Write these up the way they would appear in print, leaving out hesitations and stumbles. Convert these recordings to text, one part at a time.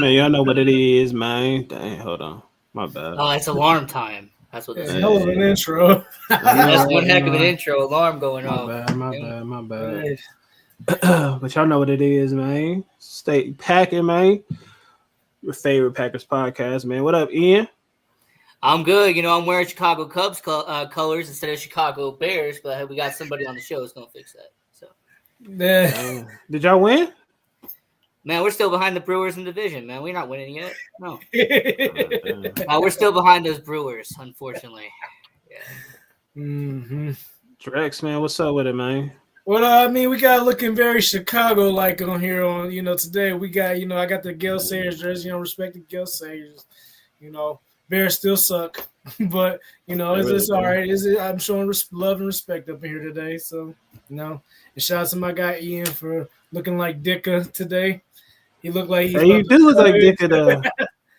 Man, y'all know what it is, man. Dang, hold on. My bad. Oh, it's alarm time. That's what this Yeah, is. hell of an intro. I know, That's right? one I heck know, of an right? intro. Alarm going My off. bad, my bad, my bad. Right. But y'all know what it is, man. Stay packing, man. Your favorite Packers podcast, man. What up, Ian? I'm good. I'm wearing Chicago Cubs colors instead of Chicago Bears, but we got somebody on the show who's going to fix that. So, Did y'all win? man, we're still behind the Brewers in division, man. We're not winning yet. No. Oh, We're still behind those Brewers, unfortunately. Yeah. Mm-hmm. Drex, man. What's up with it, man? Well, I mean, we got looking very Chicago-like on here. Today we got, I got the Gale Sayers jersey. Respect the Gale Sayers. Bears still suck, but it's all right. I'm showing love and respect up here today. So, and shout out to my guy Ian for looking like Dicka today. He looked like he's. Hey, you do look like Dicka, though.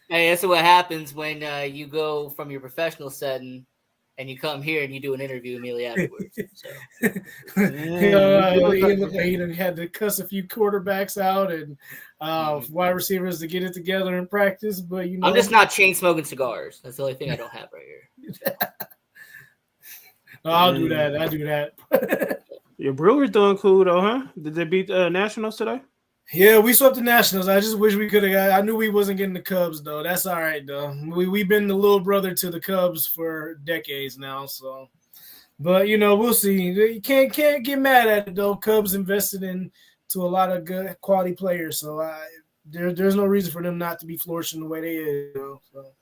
Hey, that's what happens when you go from your professional setting and you come here and you do an interview immediately afterwards. So. He looked like he had to cuss a few quarterbacks out and wide receivers to get it together in practice. But I'm just not chain smoking cigars. That's the only thing I don't have right here. No, I'll do that. I do that. Your Brewers doing cool though, huh? Did they beat Nationals today? Yeah, we swept the Nationals. I just wish we could have got. I knew we wasn't getting the Cubs though. That's all right though. We've been the little brother to the Cubs for decades now. So, but we'll see. You can't get mad at it though. Cubs invested into a lot of good quality players, so there's no reason for them not to be flourishing the way they is. So.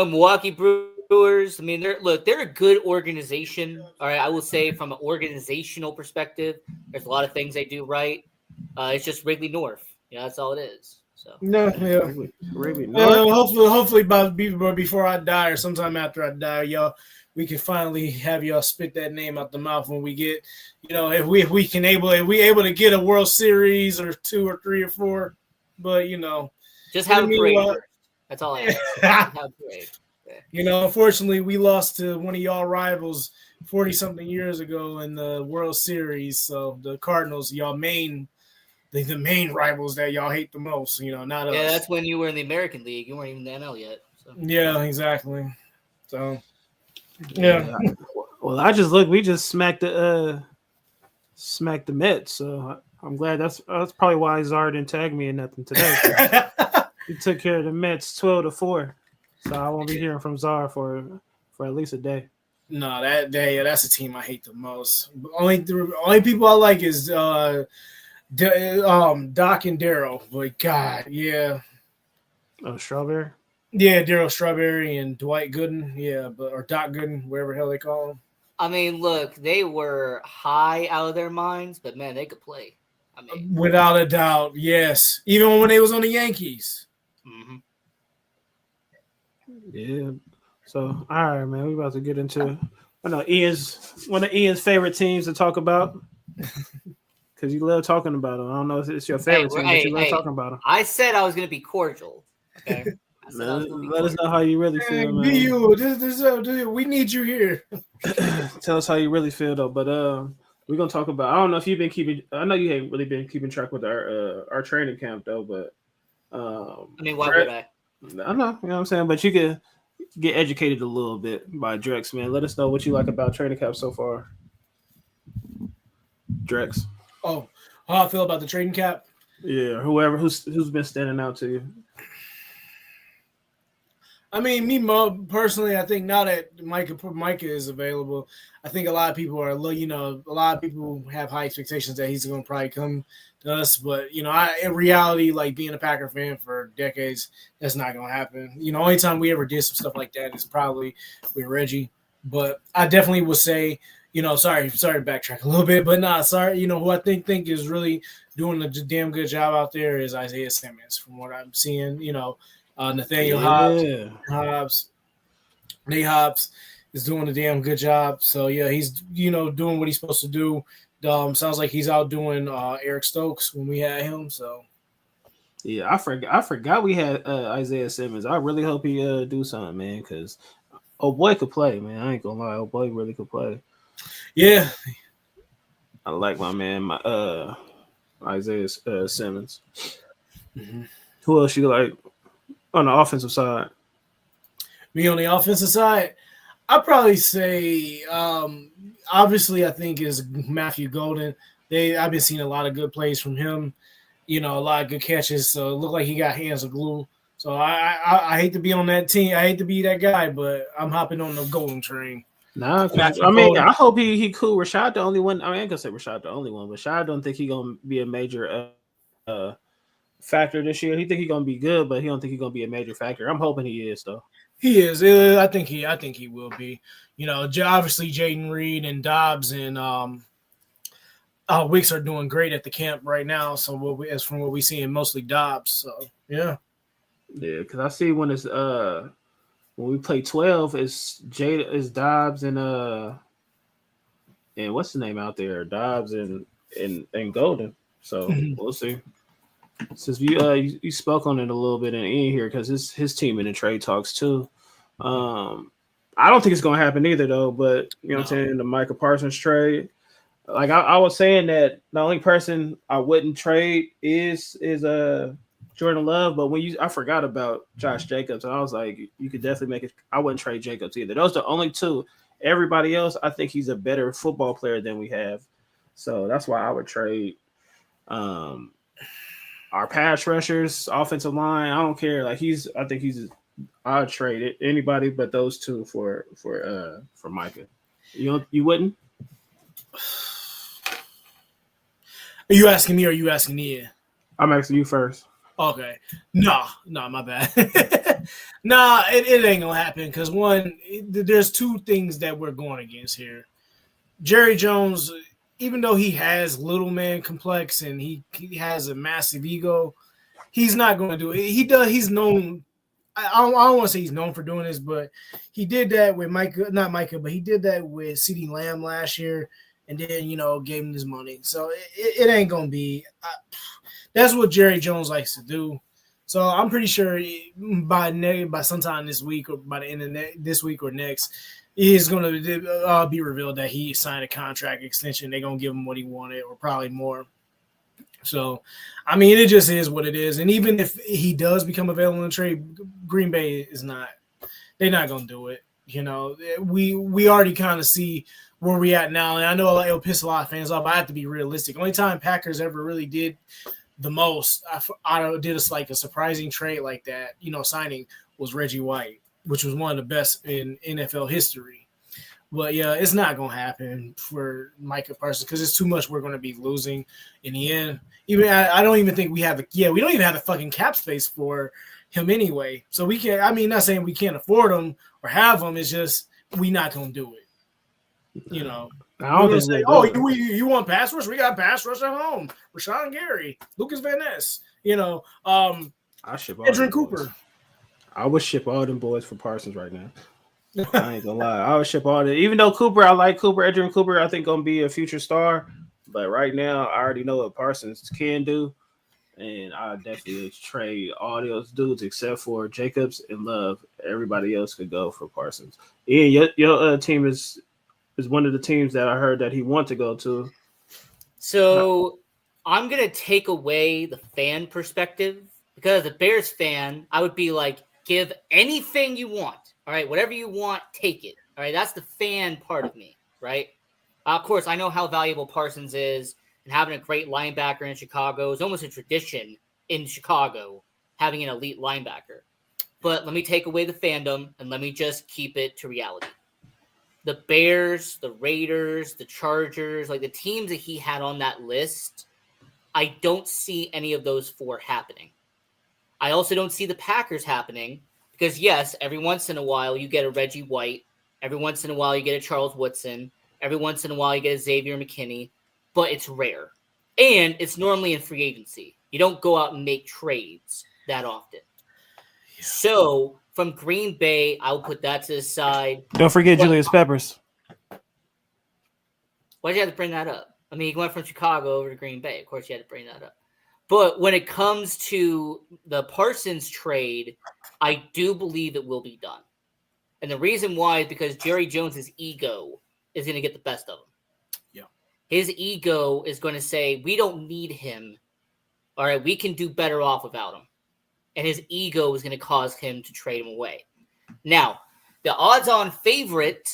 Milwaukee Brewers. I mean, they're a good organization. All right, I will say from an organizational perspective, there's a lot of things they do right. It's just Wrigley North. That's all it is. So no, yeah. Wrigley North. Hopefully, before I die or sometime after I die, y'all, we can finally have y'all spit that name out the mouth when we get, if we able to get a World Series or 2 or 3 or 4, but just have a parade. That's all I ask. Have a parade. Yeah. Unfortunately, we lost to one of y'all rivals 40-something years ago in the World Series. So the Cardinals, y'all the main rivals that y'all hate the most, not us. Yeah, that's when you were in the American League. You weren't even in the NL yet. So. Yeah, exactly. So, yeah. Well, I just we just smacked the Mets, so I'm glad that's probably why Czar didn't tag me in nothing today. He took care of the Mets 12-4, so I won't be hearing from Czar for at least a day. No, that's a team I hate the most. Only people I like is Doc and Darryl. But God, yeah. Oh, Strawberry. Yeah, Darryl Strawberry and Dwight Gooden. Yeah, or Doc Gooden, wherever the hell they call him. I mean, look, they were high out of their minds, but man, they could play. I mean, without a doubt, yes. Even when they was on the Yankees. Mm-hmm. Yeah. So, all right, man, we're about to get into one of Ian's favorite teams to talk about. Because you love talking about them. I don't know if it's your favorite team, but you love talking about them. I said I was going to be cordial. Okay. Let us know how you really feel, man. We need you here. Tell us how you really feel, though. But we're gonna talk about. I don't know if you've been keeping. I know you ain't really been keeping track with our training camp, though. But I mean, why would I? I know, you know what I'm saying. But you can get educated a little bit by Drex, man. Let us know what you like about training camp so far, Drex. Oh, how I feel about the trading cap? Yeah, who's been standing out to you? I mean, me personally, I think now that Micah is available, I think a lot of people a lot of people have high expectations that he's going to probably come to us. But, in reality, like being a Packer fan for decades, that's not going to happen. Only time we ever did some stuff like that is probably with Reggie. But I definitely would say, sorry to backtrack a little bit, but who I think is really doing a damn good job out there is Isaiah Simmons from what I'm seeing, Nathaniel Hobbs is doing a damn good job. So yeah, he's doing what he's supposed to do. Sounds like he's out doing Eric Stokes when we had him. So yeah, I forgot we had Isaiah Simmons. I really hope he do something, man, because boy could play, man. I ain't gonna lie, boy really could play. Yeah, I like my man, Isaiah Simmons. Mm-hmm. Who else you like on the offensive side? Me on the offensive side, I'd probably say, obviously, I think is Matthew Golden. I've been seeing a lot of good plays from him. You know, a lot of good catches. So it looked like he got hands of glue. So I hate to be on that team. I hate to be that guy, but I'm hopping on the Golden train. Nah, I mean, I hope he cool. Rashad the only one. I mean, I ain't gonna say Rashad the only one, but Rashad don't think he gonna be a major factor this year. He think he gonna be good, but he don't think he gonna be a major factor. I'm hoping he is though. He is. I think he will be. You know, obviously Jaden Reed and Dobbs and Wicks are doing great at the camp right now. So as from what we see, in mostly Dobbs. So yeah, because I see when it's when we play 12, it's Dobbs and what's the name out there? Dobbs and Golden. So we'll see. Since you spoke on it a little bit in here because his team in the trade talks too. I don't think it's gonna happen either though. But you know what I'm saying, the Micah Parsons trade. Like I was saying that the only person I wouldn't trade is Jordan Love, but I forgot about Josh Jacobs, and I was like, you could definitely make it. I wouldn't trade Jacobs either. Those are the only two. Everybody else, I think he's a better football player than we have. So that's why I would trade our pass rushers, offensive line. I don't care. Like I'd trade it anybody but those two for Micah. You wouldn't? Are you asking me or are you asking Nia? I'm asking you first. Okay. No, my bad. It ain't gonna happen because there's two things that we're going against here. Jerry Jones, even though he has little man complex and he has a massive ego, he's not going to do it. He's known. I don't want to say he's known for doing this, but he did that with not Micah, but he did that with CeeDee Lamb last year, and then gave him his money. So it ain't gonna be. That's what Jerry Jones likes to do. So I'm pretty sure by sometime this week or by the end of this week or next, he's going to be revealed that he signed a contract extension. They're going to give him what he wanted or probably more. So, I mean, it just is what it is. And even if he does become available in trade, Green Bay is not – they're not going to do it. We already kind of see where we at now. And I know it'll piss a lot of fans off, but I have to be realistic. Only time Packers ever really did the most, I did a surprising trade like that, signing was Reggie White, which was one of the best in NFL history. But yeah, it's not going to happen for Micah Parsons because it's too much we're going to be losing in the end. Even I don't even think we don't even have the fucking cap space for him anyway. So we can't, not saying we can't afford him or have him. It's just, we not going to do it. I don't say, you want pass rush? We got pass rush at home. Rashawn Gary, Lucas Van Ness, I ship Adrian Cooper. I would ship all them boys for Parsons right now. I ain't gonna lie. I would ship all that. Even though Cooper, I like Cooper, Adrian Cooper, I think gonna be a future star. But right now, I already know what Parsons can do. And I definitely trade all those dudes except for Jacobs and Love. Everybody else could go for Parsons. Ian, your team is one of the teams that I heard that he wants to go to. So I'm going to take away the fan perspective because as a Bears fan, I would be like, give anything you want. All right, whatever you want, take it. All right, that's the fan part of me, right? Of course, I know how valuable Parsons is, and having a great linebacker in Chicago is almost a tradition in Chicago, having an elite linebacker. But let me take away the fandom, and let me just keep it to reality. The Bears, the Raiders, the Chargers, like the teams that he had on that list, I don't see any of those four happening. I also don't see the Packers happening because, yes, every once in a while you get a Reggie White. Every once in a while you get a Charles Woodson. Every once in a while you get a Xavier McKinney. But it's rare. And it's normally in free agency. You don't go out and make trades that often. Yeah. So from Green Bay, I'll put that to the side. Don't forget Julius Peppers. Why'd you have to bring that up? I mean, he went from Chicago over to Green Bay. Of course, you had to bring that up. But when it comes to the Parsons trade, I do believe it will be done. And the reason why is because Jerry Jones's ego is going to get the best of him. Yeah. His ego is going to say, we don't need him. All right, we can do better off without him. and his ego is going to cause him to trade him away. Now, the odds-on favorite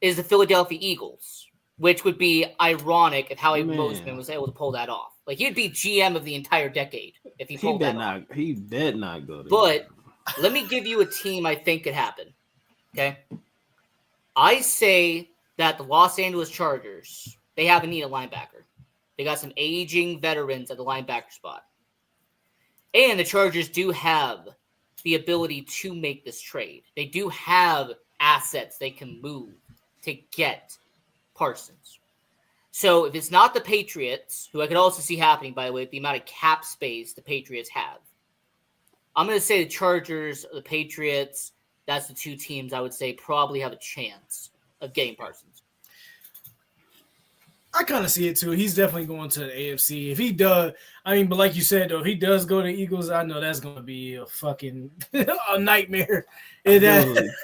is the Philadelphia Eagles, which would be ironic if Howie Roseman was able to pull that off. Like, he'd be GM of the entire decade if he pulled that off. He bet not go to. But let me give you a team I think could happen. Okay? I say that the Los Angeles Chargers, they have a need a linebacker. They got some aging veterans at the linebacker spot. And the Chargers do have the ability to make this trade. They do have assets they can move to get Parsons. So if it's not the Patriots, who I could also see happening, by the way, with the amount of cap space the Patriots have, I'm going to say the Chargers, the Patriots, that's the two teams I would say probably have a chance of getting Parsons. I kind of see it too. He's definitely going to the AFC. If he does, I mean, but like you said, though, if he does go to the Eagles, I know that's going to be a fucking a nightmare.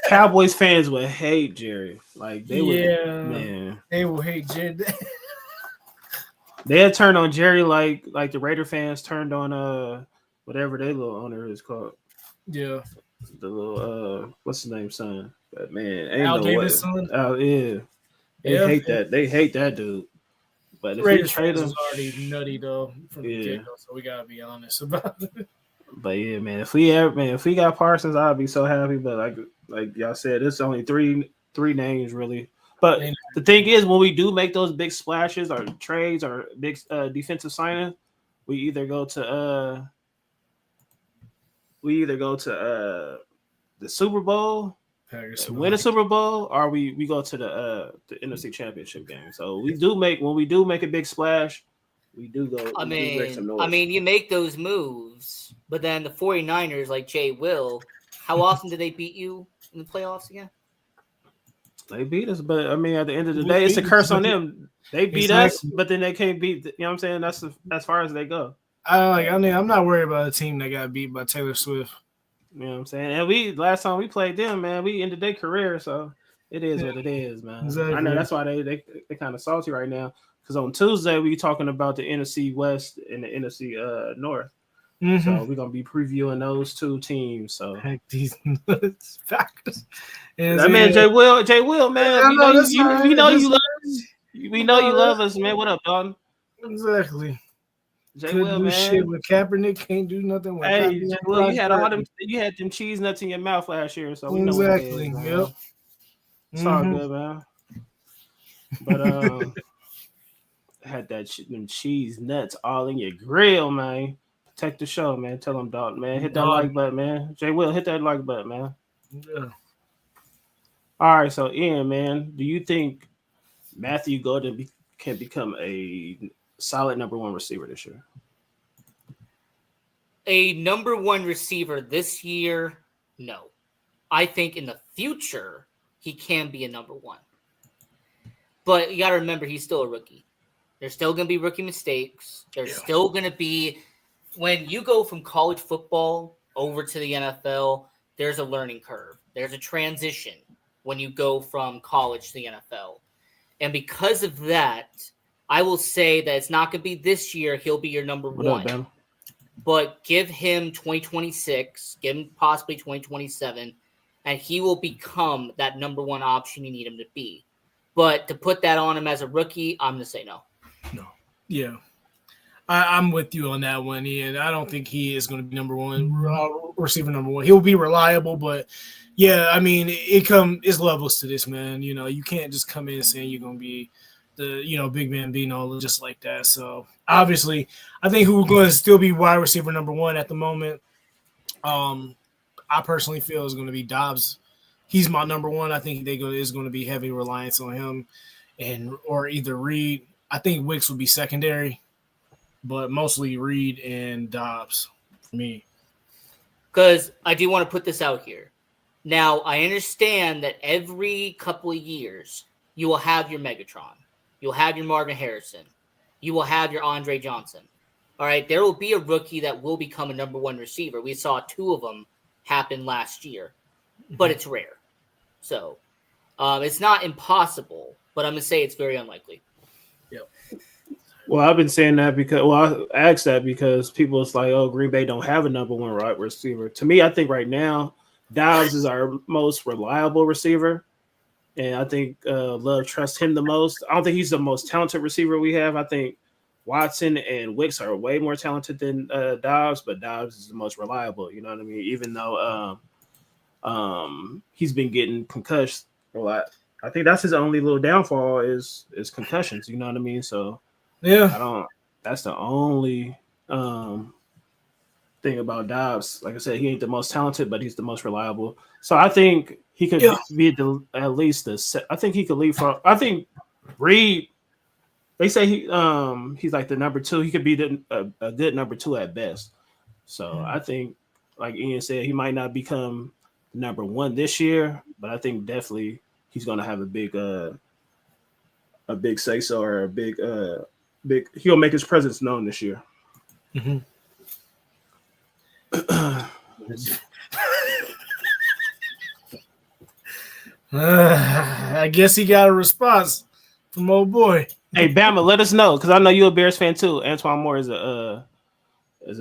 Cowboys fans would hate Jerry. Like they would, man. They will hate Jerry. They had turned on Jerry like the Raider fans turned on whatever their little owner is called. Yeah. The little what's his name, son? But man, ain't Al no Davis' way. son? Oh yeah. They hate that. They hate that dude. But if Raiders he trade him, was already nutty though from the get-go, so we gotta be honest about it. But yeah, man, if we got Parsons, I'd be so happy. But like y'all said, it's only three names really. But the thing is, when we do make those big splashes or trades or big defensive signing, we either go to the Super Bowl, win a Super Bowl, or we go to the NFC Championship game. So when we do make a big splash, we do go. I mean, you make those moves, but then the 49ers, like Jay Will, how often do they beat you in the playoffs again? They beat us, but I mean, at the end of the day, it's a curse on them. They beat us, but then they can't beat. You know what I'm saying? That's as far as they go. I'm not worried about a team that got beat by Taylor Swift. You know what I'm saying? And last time we played them, man, we ended their career, so it is what it is, man. Exactly. I know that's why they kind of salty right now. Because on Tuesday we talking about the NFC West and the NFC North. Mm-hmm. So we're gonna be previewing those two teams. So heck, these nuts factors. I mean, Jay Will, man. We know you love us. We know you love us, man. What up, Don? Exactly. Jay Couldn't Will, do man. Shit with Kaepernick, can't do nothing with Hey, Jay Will, you had them cheese nuts in your mouth last year, so we know what it is, man. Yep. It's all good, man. But had them cheese nuts all in your grill, man. Protect the show, man. Tell them, dog, man. Hit that like button, man. Jay Will, hit that like button, man. Yeah. All right, so Ian, man, do you think Matthew Golden can become a solid number one receiver this year? A number one receiver this year? No. I think in the future, he can be a number one. But you got to remember, he's still a rookie. There's still going to be rookie mistakes. There's still going to be, when you go from college football over to the NFL, there's a learning curve. There's a transition when you go from college to the NFL. And because of that, I will say that it's not going to be this year. He'll be your number one. But give him 2026, give him possibly 2027, and he will become that number one option you need him to be. But to put that on him as a rookie, I'm going to say no. No. Yeah. I'm with you on that one, Ian. I don't think he is going to be number one, receiver number one. He'll be reliable, but yeah, I mean, it's levels to this, man. You know, you can't just come in saying you're going to be the, big man Bino just like that. So obviously, I think who's going to still be wide receiver number one at the moment, I personally feel is going to be Dobbs. He's my number one. I think is going to be heavy reliance on him or either Reed. I think Wicks would be secondary, but mostly Reed and Dobbs for me. Because I do want to put this out here. Now, I understand that every couple of years, you will have your Megatron. You'll have your Marvin Harrison. You will have your Andre Johnson. All right, there will be a rookie that will become a number one receiver. We saw two of them happen last year, but it's rare. So it's not impossible, but I'm going to say it's very unlikely. Yep. Well, I've been saying that because I asked that because people it's like, oh, Green Bay don't have a number one wide receiver. To me, I think right now Dobbs is our most reliable receiver, and I think Love trusts him the most. I don't think he's the most talented receiver we have. I think Watson and Wicks are way more talented than Dobbs, but Dobbs is the most reliable. You know what I mean? Even though he's been getting concussed a lot. I think that's his only little downfall is concussions. You know what I mean? So Yeah. I don't. That's the only thing about Dobbs. Like I said, he ain't the most talented, but he's the most reliable. So I think he could be at least the. I think he could lead for. I think Reed. They say he's like the number two. He could be a good number two at best. So I think, like Ian said, he might not become number one this year, but I think definitely he's going to have a big say so or a big. He'll make his presence known this year. Mm-hmm. I guess he got a response from old boy. Hey, Bama, let us know because I know you're a Bears fan too. Antoine Moore is a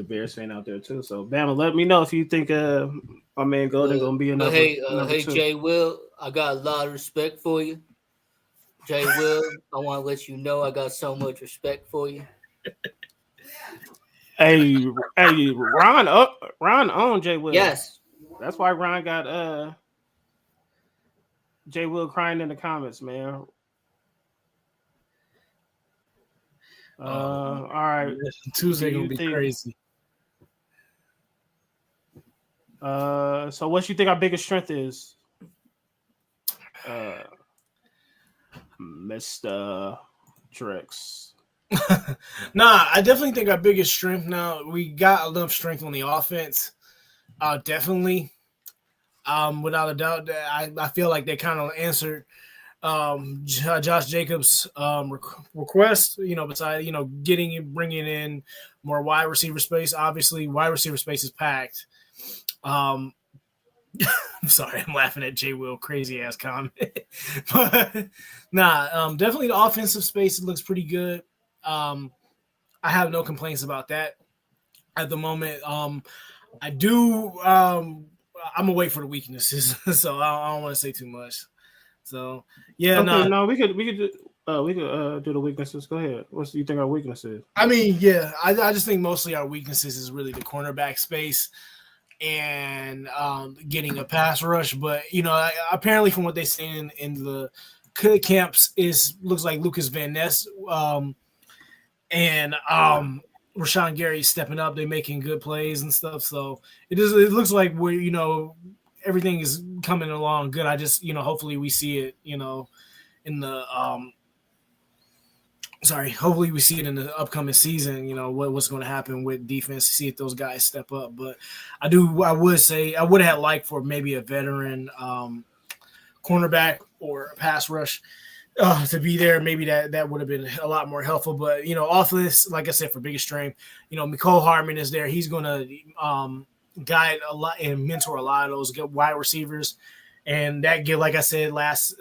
Bears fan out there too. So, Bama, let me know if you think my man Golden gonna be another. Hey, Jay Will, I got a lot of respect for you. Jay Will, I want to let you know I got so much respect for you. Hey, Ron owned Jay Will. Yes, that's why Ron got Jay Will crying in the comments, man. All right, Tuesday gonna be crazy. So what you think our biggest strength is, Mr. Drex? Nah, I definitely think our biggest strength now, we got enough strength on the offense. Definitely. Without a doubt, I feel like they kind of answered Josh Jacobs' request, besides, bringing in more wide receiver space. Obviously, wide receiver space is packed. I'm sorry, I'm laughing at Jay Will, crazy ass comment. But definitely the offensive space looks pretty good. I have no complaints about that at the moment. I do. I'm gonna wait for the weaknesses, so I don't want to say too much. So yeah, no, we could do the weaknesses. Go ahead. What do you think our weakness is? I mean, yeah, I just think mostly our weaknesses is really the cornerback space and getting a pass rush. But apparently from what they say in the camps looks like Lucas Van Ness and Rashawn Gary stepping up. They're making good plays and stuff. So it looks like we're everything is coming along good. I just hopefully we see it in the hopefully we see it in the upcoming season, what's going to happen with defense, see if those guys step up. But I would say I would have liked for maybe a veteran cornerback or a pass rush to be there. Maybe that would have been a lot more helpful. But, offense, like I said, for biggest strength, Mecole Hardman is there. He's going to guide a lot and mentor a lot of those wide receivers. And that like I said, last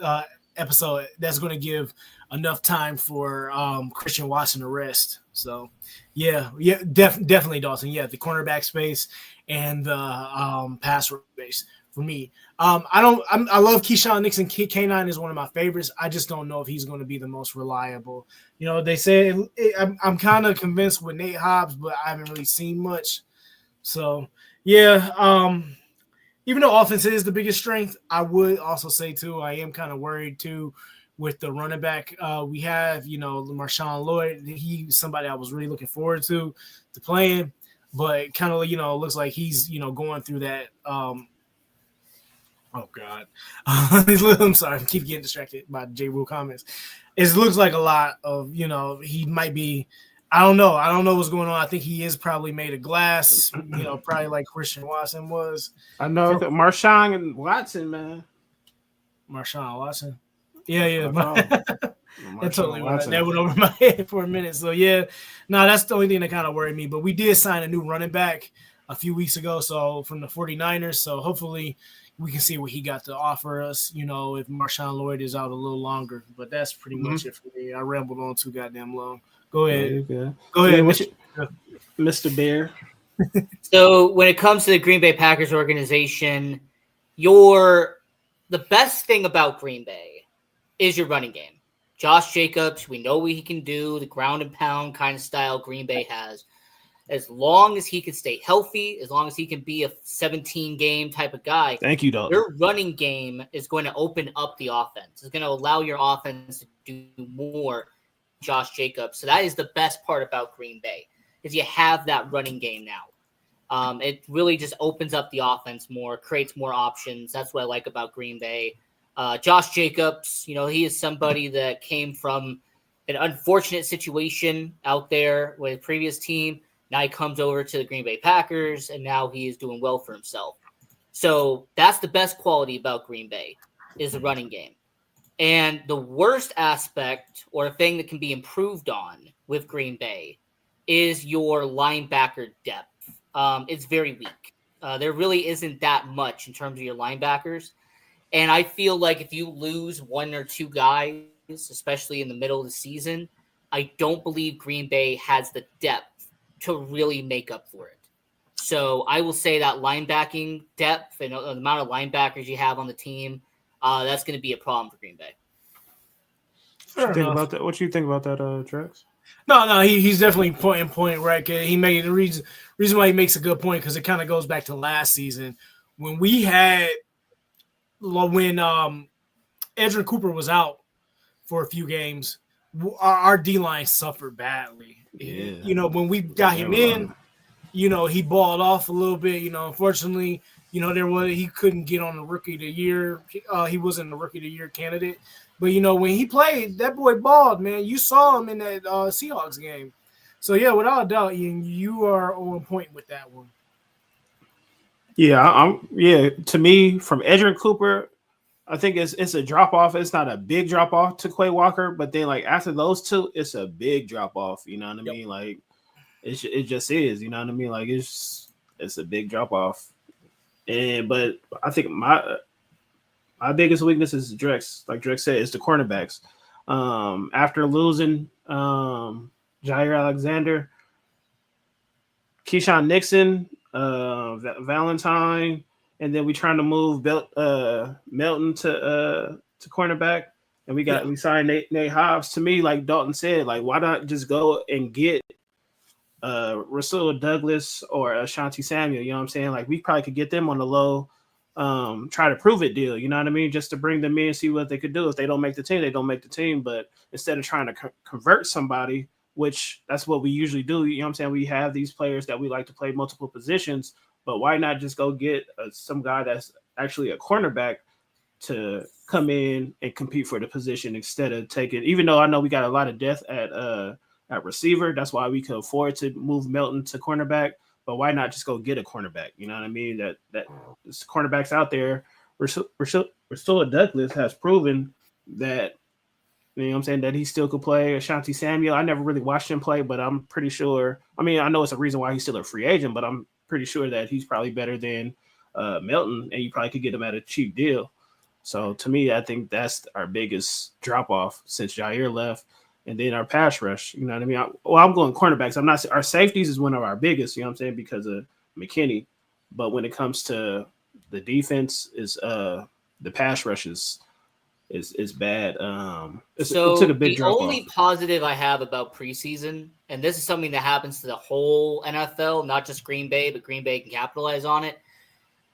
episode, that's going to give enough time for Christian Watson to rest. So, yeah, definitely Dawson. Yeah, the cornerback space and the pass rush space for me. I love Keyshawn Nixon. K9 is one of my favorites. I just don't know if he's going to be the most reliable. They say I'm kind of convinced with Nate Hobbs, but I haven't really seen much. So, yeah, even though offense is the biggest strength, I would also say, too, I am kind of worried, too, with the running back we have, Marshawn Lloyd. He's somebody I was really looking forward to playing, but kind of, looks like he's, going through that. Oh, God. I'm sorry. I keep getting distracted by J. Will comments. It looks like a lot of, he might be – I don't know. I don't know what's going on. I think he is probably made of glass, probably like Christian Watson was. I know Marshawn and Watson, man. Marshawn Watson. Yeah. That totally went over my head for a minute. So, yeah. No, that's the only thing that kind of worried me. But we did sign a new running back a few weeks ago, so from the 49ers. So, hopefully we can see what he got to offer us, if Marshawn Lloyd is out a little longer. But that's pretty much it for me. I rambled on too goddamn long. Go Yeah, ahead. you good. Go ahead, Mr. Bear. So when it comes to the Green Bay Packers organization, the best thing about Green Bay is your running game. Josh Jacobs, we know what he can do, the ground and pound kind of style Green Bay has. As long as he can stay healthy, as long as he can be a 17-game type of guy, Thank you, Dalton. your running game is going to open up the offense. It's going to allow your offense to do more. Josh Jacobs. So that is the best part about Green Bay, is you have that running game now. It really just opens up the offense more, creates more options. That's what I like about Green Bay. Josh Jacobs, he is somebody that came from an unfortunate situation out there with a previous team. Now he comes over to the Green Bay Packers, and now he is doing well for himself. So that's the best quality about Green Bay, is the running game. And the worst aspect, or a thing that can be improved on with Green Bay, is your linebacker depth. It's very weak. There really isn't that much in terms of your linebackers. And I feel like if you lose one or two guys, especially in the middle of the season, I don't believe Green Bay has the depth to really make up for it. So I will say that linebacking depth and the amount of linebackers you have on the team, that's going to be a problem for Green Bay. What you think about that, Drex? No, he's definitely point right. He made the reason why he makes a good point, because it kind of goes back to last season when Edrin Cooper was out for a few games. Our D line suffered badly. Yeah. When we got him in, he balled off a little bit. Unfortunately, he couldn't get on the rookie of the year. He wasn't the rookie of the year candidate. But, when he played, that boy balled, man. You saw him in that Seahawks game. So, yeah, without a doubt, you are on point with that one. Yeah, to me, from Edrin Cooper, I think it's a drop-off. It's not a big drop-off to Quay Walker, but then, after those two, it's a big drop-off. You know what I mean? It just is. You know what I mean? It's a big drop-off. But I think my biggest weakness is Drex. Like Drex said, it's the cornerbacks. After losing Jair Alexander, Keyshawn Nixon, Valentine, and then we trying to move Melton to cornerback, and we signed Nate Hobbs. To me, like Dalton said, why not just go and get Rasul Douglas or Ashanti Samuel? You know what I'm saying? We probably could get them on the low. Try to prove it deal, you know what I mean? Just to bring them in, see what they could do. If they don't make the team, they don't make the team. But instead of trying to convert somebody, which that's what we usually do, you know what I'm saying? We have these players that we like to play multiple positions, but why not just go get some guy that's actually a cornerback to come in and compete for the position instead of taking, even though I know we got a lot of depth at receiver, that's why we could afford to move Melton to cornerback. But why not just go get a cornerback? You know what I mean? That this cornerbacks out there. Rasul Douglas has proven that, you know what I'm saying, that he still could play. Ashanti Samuel, I never really watched him play, but I'm pretty sure. I mean, I know it's a reason why he's still a free agent, but I'm pretty sure that he's probably better than Melton, and you probably could get him at a cheap deal. So to me, I think that's our biggest drop off since Jair left. And then our pass rush, you know what I mean? I'm going cornerbacks. I'm not. Our safeties is one of our biggest, you know what I'm saying, because of McKinney. But when it comes to the defense, is the pass rush is bad. It took a big drop off. The only positive I have about preseason, and this is something that happens to the whole NFL, not just Green Bay, but Green Bay can capitalize on it.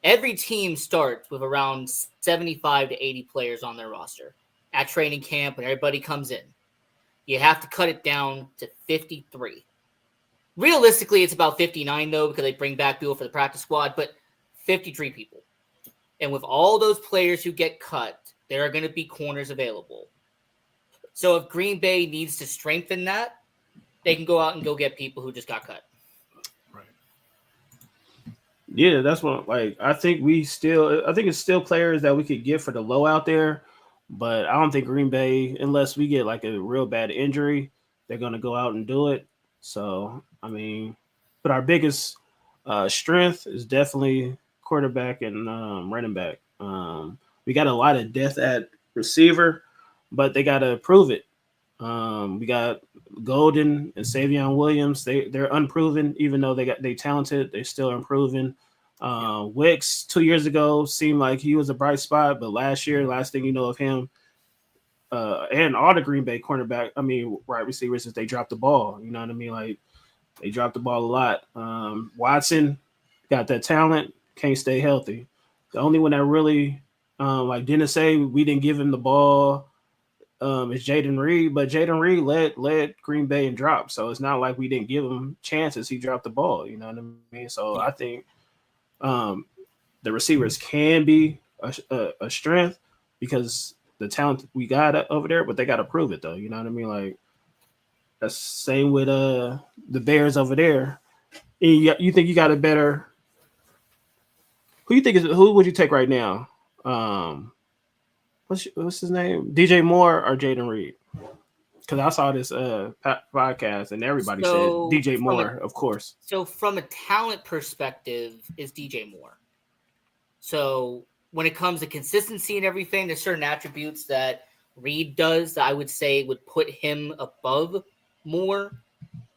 Every team starts with around 75 to 80 players on their roster at training camp when everybody comes in. You have to cut it down to 53. Realistically, it's about 59, though, because they bring back people for the practice squad, but 53 people. And with all those players who get cut, there are going to be corners available. So if Green Bay needs to strengthen that, they can go out and go get people who just got cut. Right. Yeah, that's what, I think it's still players that we could get for the low out there. But I don't think Green Bay, unless we get a real bad injury, they're going to go out and do it. So, I mean, but our biggest strength is definitely quarterback and running back. We got a lot of depth at receiver, but they got to prove it. We got Golden and Savion Williams. They're unproven, even though they talented. They still improving. Wicks 2 years ago seemed like he was a bright spot, but last thing you know of him, and all the Green Bay wide receivers, is they dropped the ball. You know what I mean? Like they dropped the ball a lot. Watson got that talent, can't stay healthy. The only one that really, didn't say we didn't give him the ball, is Jaden Reed. But Jaden Reed led Green Bay and dropped, so it's not like we didn't give him chances. He dropped the ball. You know what I mean? So I think the receivers can be a strength because the talent we got over there, but they got to prove it though. You know what I mean? Like that's same with the Bears over there. And you think you got a better? Who would you take right now? What's his name? DJ Moore or Jaden Reed? Because I saw this podcast and everybody said DJ Moore, of course. So from a talent perspective, is DJ Moore. So when it comes to consistency and everything, there's certain attributes that Reed does that I would say would put him above Moore,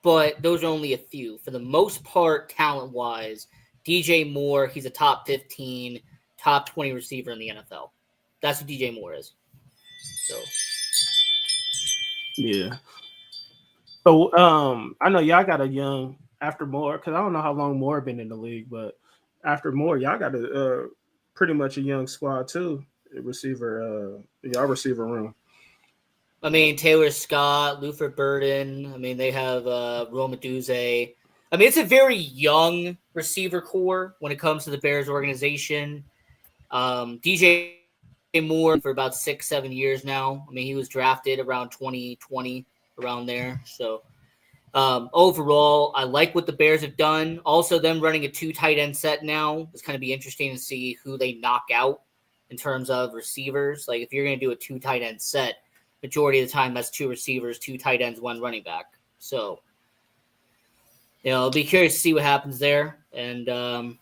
but those are only a few. For the most part, talent-wise, DJ Moore, he's a top 15, top 20 receiver in the NFL. That's what DJ Moore is. So, yeah. So, I know y'all got a young after Moore, because I don't know how long Moore been in the league, but after Moore, y'all got a pretty much a young squad too. Y'all receiver room. I mean, Taylor Scott, Luther Burden. I mean, they have Roma Duze. I mean, it's a very young receiver core when it comes to the Bears organization. DJ Moore for about 6-7 years now. I mean, he was drafted around 2020, around there. So overall, I like what the Bears have done. Also, them running a 2 tight end set now. It's going to be interesting to see who they knock out in terms of receivers. Like if you're going to do a 2 tight end set, majority of the time that's 2 receivers, 2 tight ends, 1 running back. So, I'll be curious to see what happens there. And, I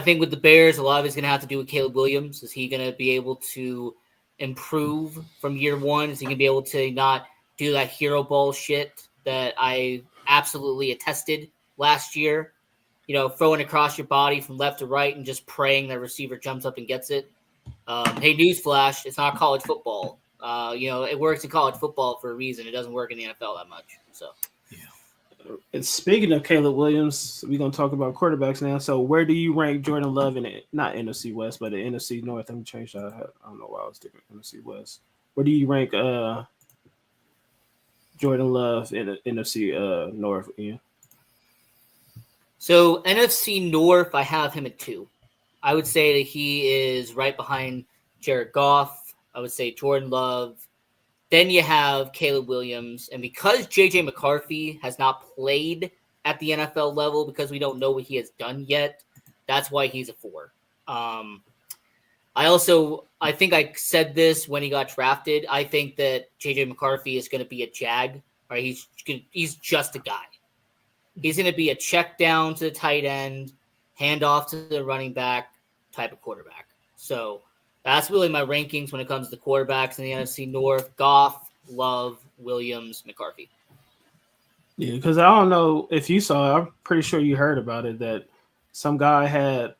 think with the Bears, a lot of it's going to have to do with Caleb Williams. Is he going to be able to improve from year one? Is he going to be able to not do that hero ball shit that I absolutely attested last year? Throwing across your body from left to right and just praying that receiver jumps up and gets it. Hey, newsflash, it's not college football. It works in college football for a reason. It doesn't work in the NFL that much. So, And speaking of Caleb Williams, we're going to talk about quarterbacks now. So where do you rank Jordan Love in it? Not NFC West, but the NFC North? Let me change that. I don't know why I was thinking NFC West. Where do you rank Jordan Love in the NFC North, Ian? So NFC North, I have him at 2. I would say that he is right behind Jared Goff. I would say Jordan Love. Then you have Caleb Williams. And because J.J. McCarthy has not played at the NFL level, because we don't know what he has done yet, that's why he's a 4. I think I said this when he got drafted. I think that J.J. McCarthy is going to be a jag. Right? He's just a guy. He's going to be a check down to the tight end, hand off to the running back type of quarterback. So that's really my rankings when it comes to quarterbacks in the NFC North: Goff, Love, Williams, McCarthy. Yeah, because I don't know if you saw, I'm pretty sure you heard about it, that some guy had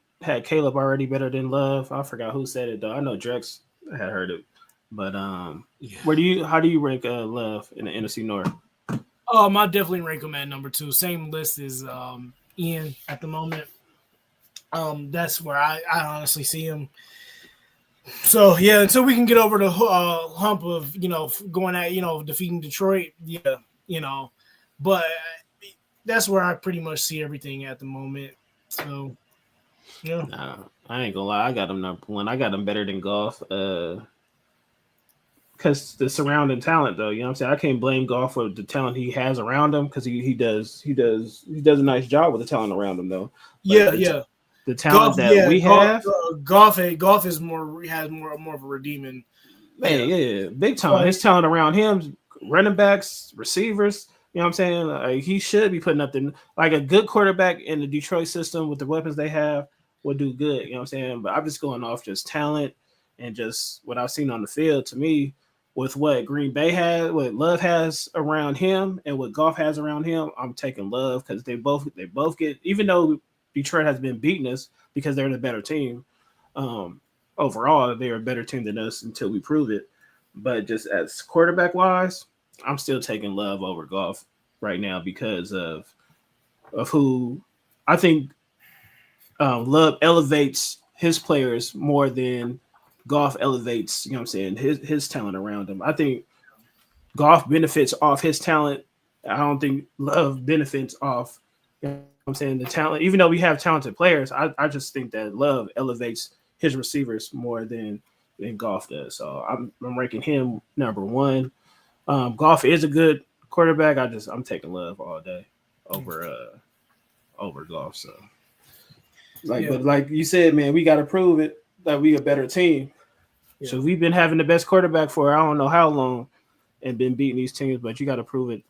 Caleb already better than Love. I forgot who said it though. I know Drex had heard it. But how do you rank Love in the NFC North? I definitely rank him at number 2. Same list as Ian at the moment. That's where I honestly see him. So yeah, until we can get over the hump of going at defeating Detroit, but that's where I pretty much see everything at the moment. So I ain't gonna lie, I got him number 1. I got him better than Goff. Because the surrounding talent, though, you know what I'm saying? I can't blame Goff for the talent he has around him, because he does a nice job with the talent around him, though. But the talent Goff is has more of a redeeming. Yeah, big time. His talent around him, running backs, receivers. You know what I'm saying? Like, he should be putting up like a good quarterback in the Detroit system with the weapons they have would do good. You know what I'm saying? But I'm just going off just talent and just what I've seen on the field. To me, with what Green Bay has, what Love has around him, and what Goff has around him, I'm taking Love because they both get, even though Detroit has been beating us because they're the better team. Overall, they're a better team than us until we prove it. But just as quarterback wise, I'm still taking Love over Goff right now because of who I think Love elevates his players more than Goff elevates, you know what I'm saying, his talent around him. I think Goff benefits off his talent. I don't think Love benefits off, you know what I'm saying, the talent. Even though we have talented players, I just think that Love elevates his receivers more than Goff does. So I'm ranking him number one. Goff is a good quarterback. I'm taking Love all day over Goff. So but like you said, man, we got to prove it that we a better team. Yeah. So we've been having the best quarterback for I don't know how long and been beating these teams, but you got to prove it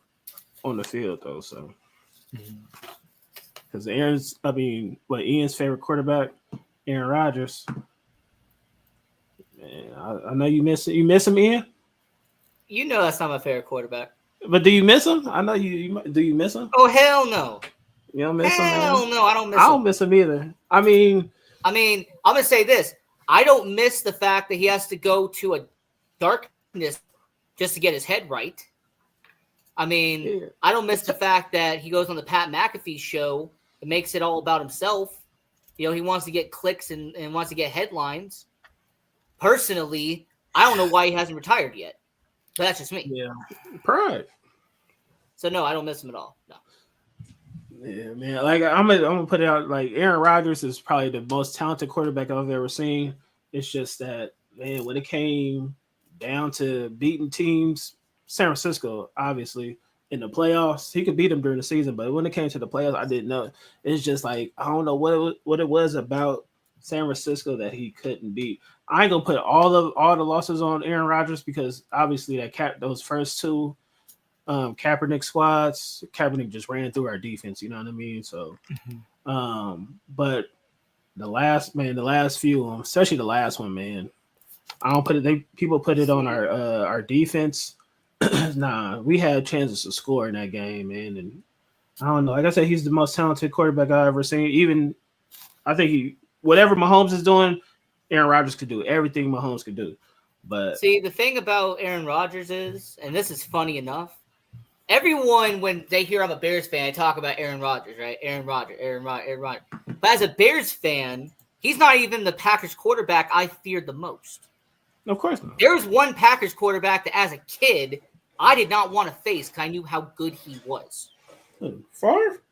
on the field though. So because Ian's favorite quarterback, Aaron Rodgers. Man, I know you miss him, Ian. You know that's not my favorite quarterback. But do you miss him? I know you do. You miss him? Oh hell no! You don't miss him? Hell no, I don't miss him. I don't miss him either. I mean, I'm gonna say this. I don't miss the fact that he has to go to a darkness just to get his head right. I don't miss the fact that he goes on the Pat McAfee show and makes it all about himself. You know, he wants to get clicks and wants to get headlines. Personally, I don't know why he hasn't retired yet. But that's just me. Yeah. Pride. So no, I don't miss him at all. No. Yeah, man. Like I'm gonna put it out. Like Aaron Rodgers is probably the most talented quarterback I've ever seen. It's just that, man, when it came down to beating teams, San Francisco, obviously in the playoffs, he could beat them during the season. But when it came to the playoffs, I didn't know. It's just like I don't know what it was about San Francisco that he couldn't beat. I ain't gonna put all the losses on Aaron Rodgers because obviously those first two Kaepernick squads, Kaepernick just ran through our defense. You know what I mean? So, but the last few, especially the last one, man, I don't put it. People put it on our defense. Nah, we had chances to score in that game, man, and I don't know. Like I said, he's the most talented quarterback I've ever seen. Even I think whatever Mahomes is doing, Aaron Rodgers could do everything Mahomes could do. But see, the thing about Aaron Rodgers is, and this is funny enough, everyone when they hear I'm a Bears fan, I talk about Aaron Rodgers, right? Aaron Rodgers. But as a Bears fan, he's not even the Packers quarterback I feared the most. Of course not. There was one Packers quarterback that, as a kid, I did not want to face because I knew how good he was. Favre?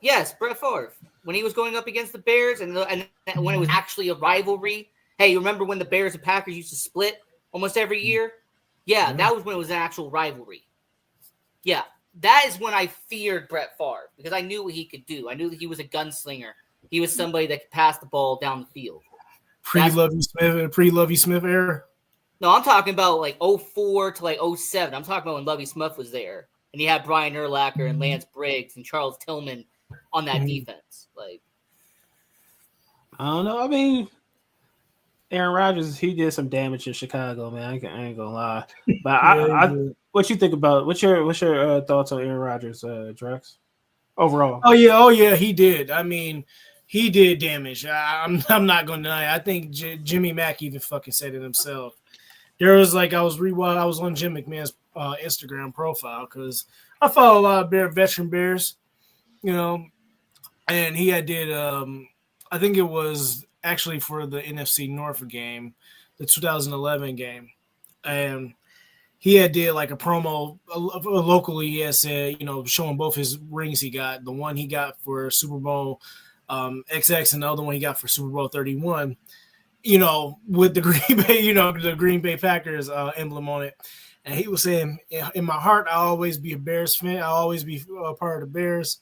Yes, Brett Favre. When he was going up against the Bears and when it was actually a rivalry. Hey, you remember when the Bears and Packers used to split almost every year? Yeah, that was when it was an actual rivalry. Yeah, that is when I feared Brett Favre because I knew what he could do. I knew that he was a gunslinger. He was somebody that could pass the ball down the field. Pre-Lovie Smith era? No, I'm talking about like 04 to like 07. I'm talking about when Lovie Smith was there. And he had Brian Urlacher and Lance Briggs and Charles Tillman on that defense. Like, I don't know. I mean, Aaron Rodgers, he did some damage in Chicago, man. I ain't gonna lie. But what you think about? What's your thoughts on Aaron Rodgers, Drex? Overall. Oh yeah, he did. I mean, he did damage. I'm not gonna deny it. I think Jimmy Mack even fucking said it himself. There was like I was on Jim McMahon's Instagram profile because I follow a lot of veteran Bears, you know, and he did. I think it was actually for the NFC North game, the 2011 game, and he did like a promo locally. He had said, you know, showing both his rings he got, the one he got for Super Bowl XX and the other one he got for Super Bowl 31. You know, with the Green Bay, the Green Bay Packers emblem on it. And he was saying, in my heart, I'll always be a Bears fan. I'll always be a part of the Bears.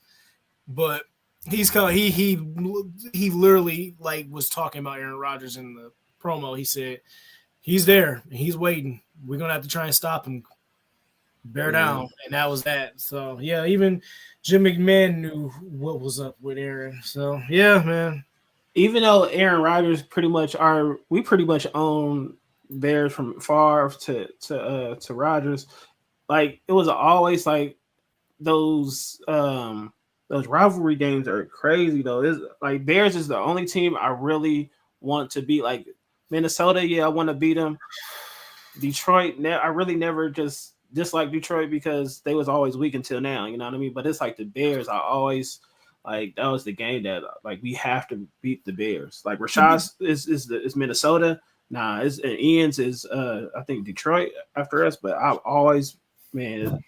But he's kind of he literally like was talking about Aaron Rodgers in the promo. He said he's there and he's waiting. We're gonna have to try and stop him, bear down, and that was that. So yeah, even Jim McMahon knew what was up with Aaron. So yeah, man. Even though Aaron Rodgers we pretty much own Bears from Favre to Rodgers, like it was always like those rivalry games are crazy though. It's like Bears is the only team I really want to beat. Like Minnesota, yeah, I want to beat them. Detroit, I really never just dislike Detroit because they was always weak until now. You know what I mean? But it's like the Bears. I always like that was the game that like we have to beat the Bears. Like Rashad's is Minnesota. Nah, it's and Ian's is I think Detroit after us. But I've always I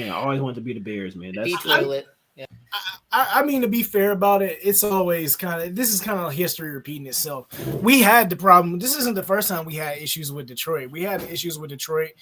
always wanted to be the Bears, man. That's Detroit. Yeah. I mean, to be fair about it, it's always this is kind of history repeating itself. We had the problem. This isn't the first time we had issues with Detroit. We had issues with Detroit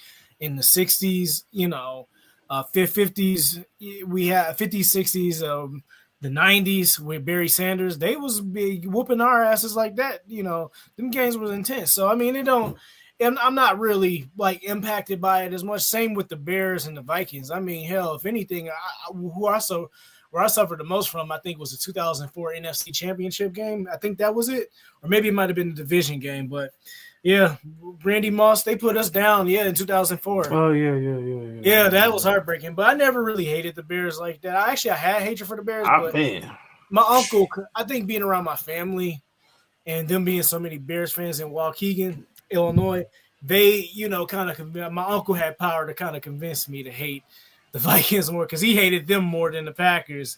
in the 60s, 50s. We had 50s, 60s, the 90s with Barry Sanders. They was big whooping our asses like that. Them games was intense. So, I mean, and I'm not really like impacted by it as much. Same with the Bears and the Vikings. I mean, hell, if anything, where I suffered the most from, I think, was the 2004 NFC Championship game. I think that was it, or maybe it might have been the division game. But yeah, Randy Moss, they put us down, in 2004. Oh yeah. Yeah, that was heartbreaking. But I never really hated the Bears like that. I had hatred for the Bears. But my uncle, I think, being around my family and them being so many Bears fans in Waukegan, Illinois, they, my uncle had power to kind of convince me to hate the Vikings more because he hated them more than the Packers.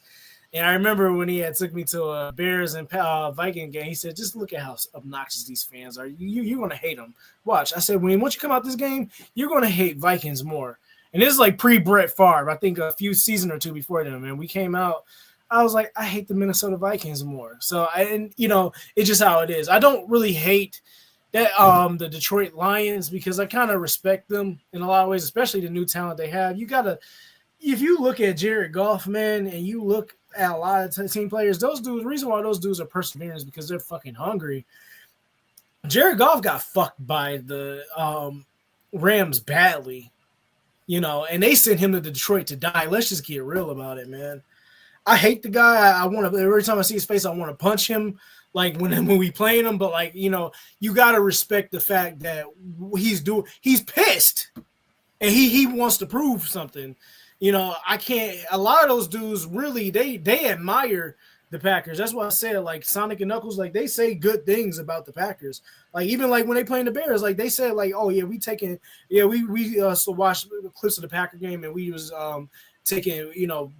And I remember when he had took me to a Bears and Viking game, he said, just look at how obnoxious these fans are. You're going to hate them. Watch. I said, once you come out this game, you're going to hate Vikings more. And this is like pre-Brett Favre, I think a few seasons or two before them. And we came out, I was like, I hate the Minnesota Vikings more. So, it's just how it is. I don't really hate that the Detroit Lions because I kind of respect them in a lot of ways, especially the new talent they have. If you look at Jared Goff, man, and you look at a lot of team players, those dudes, the reason why those dudes are persevering is because they're fucking hungry. Jared Goff got fucked by the Rams badly, and they sent him to Detroit to die. Let's just get real about it, man. I hate the guy. I want to, every time I see his face, I want to punch him. Like when we playing him, but you got to respect the fact that he's pissed and he wants to prove something. I can't, a lot of those dudes really, they admire the Packers. That's why I said like Sonic and Knuckles, like they say good things about the Packers. Like even like when they playing the Bears, like they said like, oh yeah, we watched clips of the Packer game and we was taking,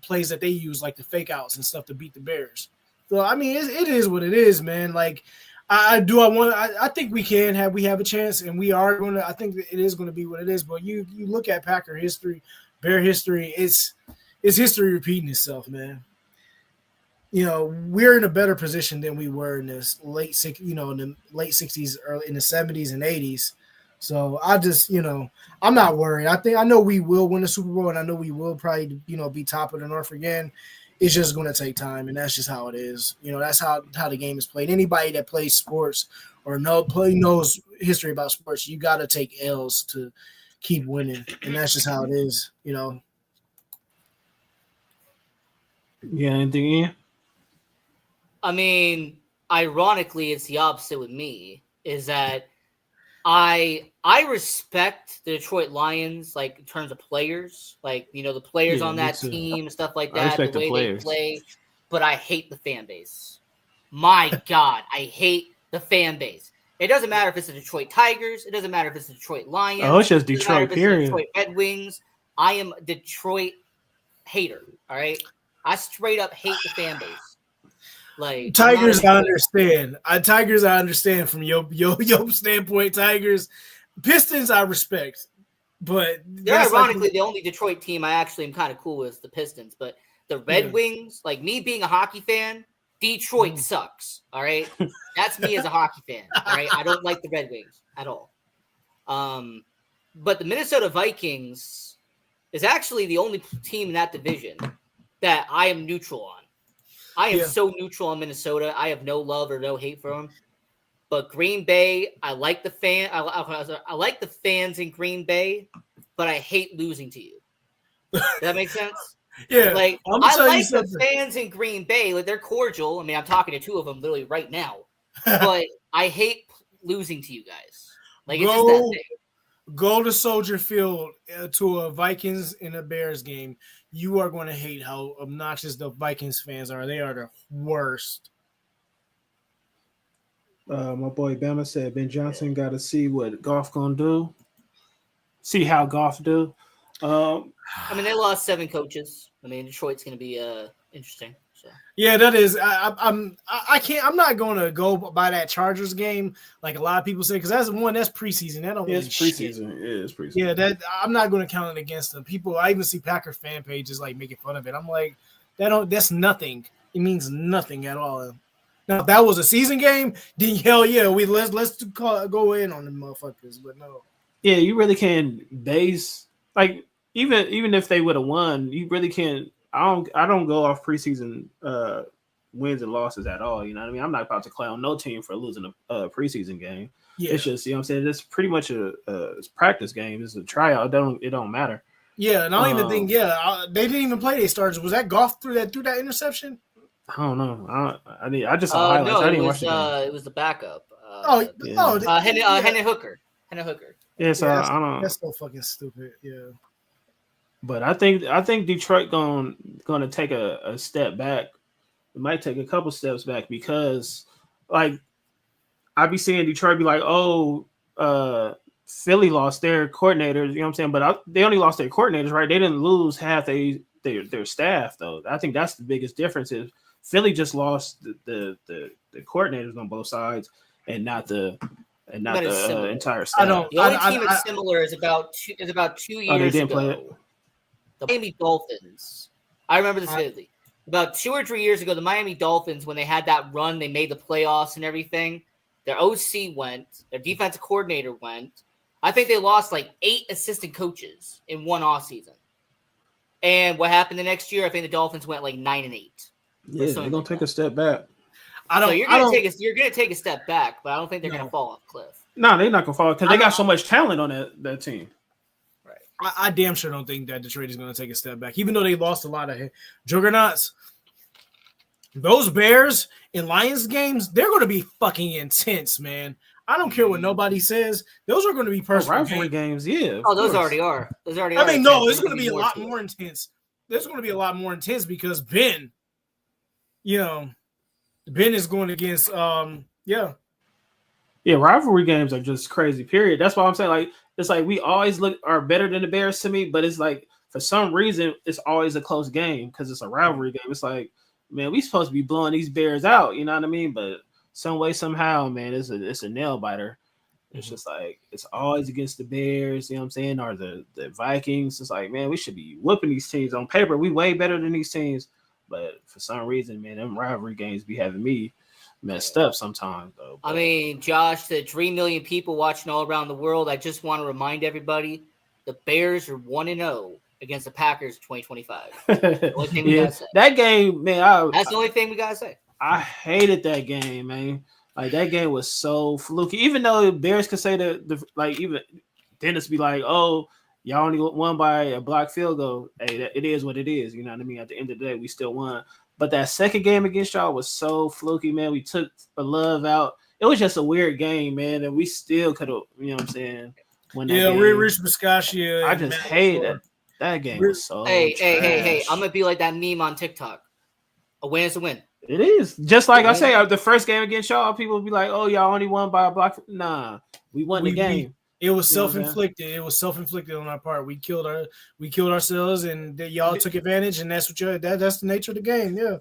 plays that they use like the fake outs and stuff to beat the Bears. So I mean, it is what it is, man. Like, I think we have a chance, and we are going to. I think it is going to be what it is. But you look at Packer history, Bear history. It's history repeating itself, man. We're in a better position than we were in this in the late 60s, early in the 70s and 80s. So I just, I'm not worried. I know we will win the Super Bowl, and I know we will probably, be top of the North again. It's just going to take time, and that's just how it is. That's how the game is played. Anybody that plays sports or knows history about sports, you got to take L's to keep winning, and that's just how it is. Yeah, anything, Ian? I mean, ironically, it's the opposite with me. Is that I respect the Detroit Lions, like in terms of players, like the players on that team and stuff like that, the way they play. But I hate the fan base. My God, I hate the fan base. It doesn't matter if it's the Detroit Tigers. It doesn't matter if it's the Detroit Lions. Oh, it's just Detroit. Period. Detroit Red Wings. I am a Detroit hater. All right, I straight up hate the fan base. Like Tigers, I understand. Tigers, I understand from your standpoint. Tigers, Pistons, I respect, but they're ironically the only Detroit team I actually am kind of cool with is the Pistons. But the Red Wings, like me being a hockey fan, Detroit sucks. All right, that's me as a hockey fan. All right, I don't like the Red Wings at all. But the Minnesota Vikings is actually the only team in that division that I am neutral on. I am so neutral on Minnesota. I have no love or no hate for them. But Green Bay, I like the like the fans in Green Bay, but I hate losing to you. Does that make sense? Yeah. Like I like the fans in Green Bay. Like they're cordial. I mean, I'm talking to two of them literally right now. But I hate losing to you guys. Like it's just that big. Go to Soldier Field to a Vikings and a Bears game. You are going to hate how obnoxious the Vikings fans are. They are the worst. My boy Bama said Ben Johnson got to see what Goff gonna do. See how Goff do. I mean, they lost 7 coaches. I mean, Detroit's going to be interesting. So. Yeah, that is. I can't. I'm not going to go by that Chargers game like a lot of people say because that's preseason. That don't. It's preseason. Shit. It's preseason. Yeah, that I'm not going to count it against them. People, I even see Packer fan pages like making fun of it. I'm like, that's nothing. It means nothing at all. Now, if that was a season game, then hell yeah, let's go in on the motherfuckers. But no. Yeah, you really can't base like even if they would have won, you really can't. I don't go off preseason wins and losses at all. You know what I mean? I'm not about to clown no team for losing a preseason game. Yeah. It's just, you know what I'm saying? It's pretty much a practice game. It's a tryout. It don't matter. Yeah, and I don't even think. Yeah, they didn't even play their starters. Was that Goff through that interception? I don't know. I just saw highlights. No, I didn't watch the game. It was the backup. Hendon Hooker. Yeah, so I don't. That's so fucking stupid. Yeah. But I think Detroit gonna take a step back. It might take a couple steps back because, like, I be seeing Detroit be like, oh, Philly lost their coordinators. You know what I'm saying? But they only lost their coordinators, right? They didn't lose half their staff, though. I think that's the biggest difference. Is Philly just lost the coordinators on both sides, and not the entire staff. The only team that's similar is about 2 years ago. The Miami Dolphins. I remember this vividly. About 2 or 3 years ago, the Miami Dolphins, when they had that run, they made the playoffs and everything. Their OC went. Their defensive coordinator went. I think they lost like 8 assistant coaches in one offseason. And what happened the next year? I think the Dolphins went like 9-8. Yeah, they're gonna take a step back. You're gonna take a step back, but I don't think they're gonna fall off a cliff. No, they're not gonna fall because they got so much talent on that team. I damn sure don't think that Detroit is going to take a step back, even though they lost a lot of juggernauts. Those Bears and Lions games, they're going to be fucking intense, man. I don't care what nobody says. Those are going to be personal rivalry games. Yeah. Those already are. It's going to be a lot more intense. There's going to be a lot more intense because Ben is going against Yeah, rivalry games are just crazy, period. That's why I'm saying, like, it's like we always are better than the Bears to me, but it's like for some reason it's always a close game because it's a rivalry game. It's like, man, we supposed to be blowing these Bears out, you know what I mean? But some way, somehow, man, it's a nail biter. It's just like it's always against the Bears, you know what I'm saying, or the Vikings. It's like, man, we should be whooping these teams on paper. We way better than these teams, but for some reason, man, them rivalry games be having me messed up sometimes, though. I mean, Josh, the 3 million people watching all around the world, I just want to remind everybody the Bears are 1-0 against the Packers in 2025. The only thing we gotta say. That game, man, that's the only thing we gotta say. I hated that game, man. Like, that game was so fluky. Even though the Bears could say even Dennis be like, oh, y'all only won by a blocked field goal. Hey, it is what it is. You know what I mean? At the end of the day, we still won. But that second game against y'all was so fluky, man. We took the love out. It was just a weird game, man, and we still could have, you know what I'm saying? Rich Biscaccia. I just hate it. That game was so Hey, I'm going to be like that meme on TikTok. A win is a win. It is. Just like I say, the first game against y'all, people will be like, oh, y'all only won by a block. Nah, we won the game. It was self-inflicted. It was self-inflicted on our part. We killed ourselves, and y'all took advantage. And that's that's the nature of the game. Yeah,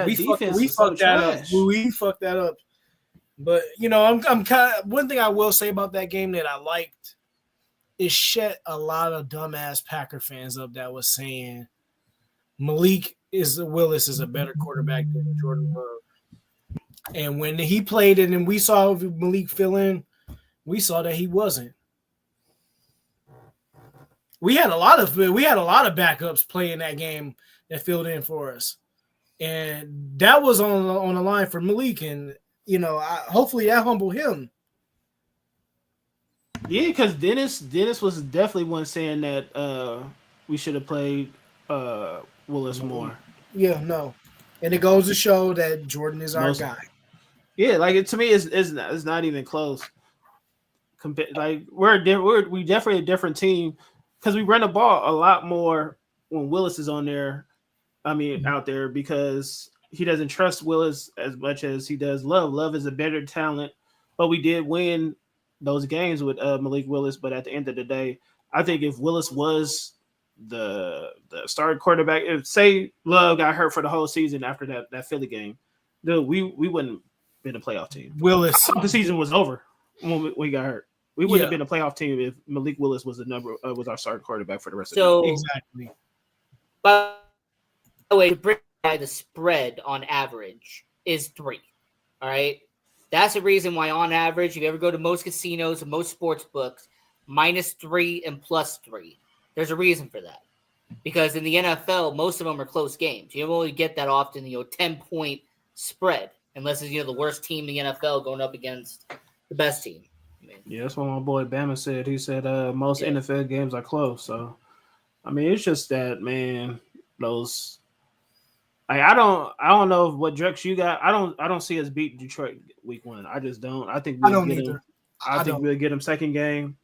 we fucked that up. We fucked that up. But I'm kind of, one thing I will say about that game that I liked is shut a lot of dumbass Packer fans up that was saying Malik Willis is a better quarterback than Jordan Love. And when he played it, and we saw Malik fill in, we saw that he wasn't. We had a lot of backups playing that game that filled in for us, and that was on the line for Malik. And hopefully that humbled him. Yeah, because Dennis was definitely one saying that we should have played Willis more. Yeah, no, and it goes to show that Jordan is our guy. Yeah, like to me, it's not even close. like we definitely a different team because we run the ball a lot more when Willis is on there. I mean, out there because he doesn't trust Willis as much as he does Love. Love is a better talent, but we did win those games with Malik Willis. But at the end of the day, I think if Willis was the starting quarterback, if say Love got hurt for the whole season after that Philly game, dude, we wouldn't been a playoff team. Willis, the season was over when we got hurt. We wouldn't have been a playoff team if Malik Willis was was our starting quarterback for the rest of the year. Exactly. By the way, the spread on average is 3. All right. That's the reason why, on average, if you ever go to most casinos and most sports books, -3 and +3. There's a reason for that. Because in the NFL, most of them are close games. You don't really get that often, 10-point spread, unless it's, the worst team in the NFL going up against the best team. Yeah, that's what my boy Bama said. He said most NFL games are close. So, I mean, it's just that, man, those I don't know what Drex you got. I don't see us beat Detroit week 1. I just don't. I think we'll get him. I think we'll get him second game.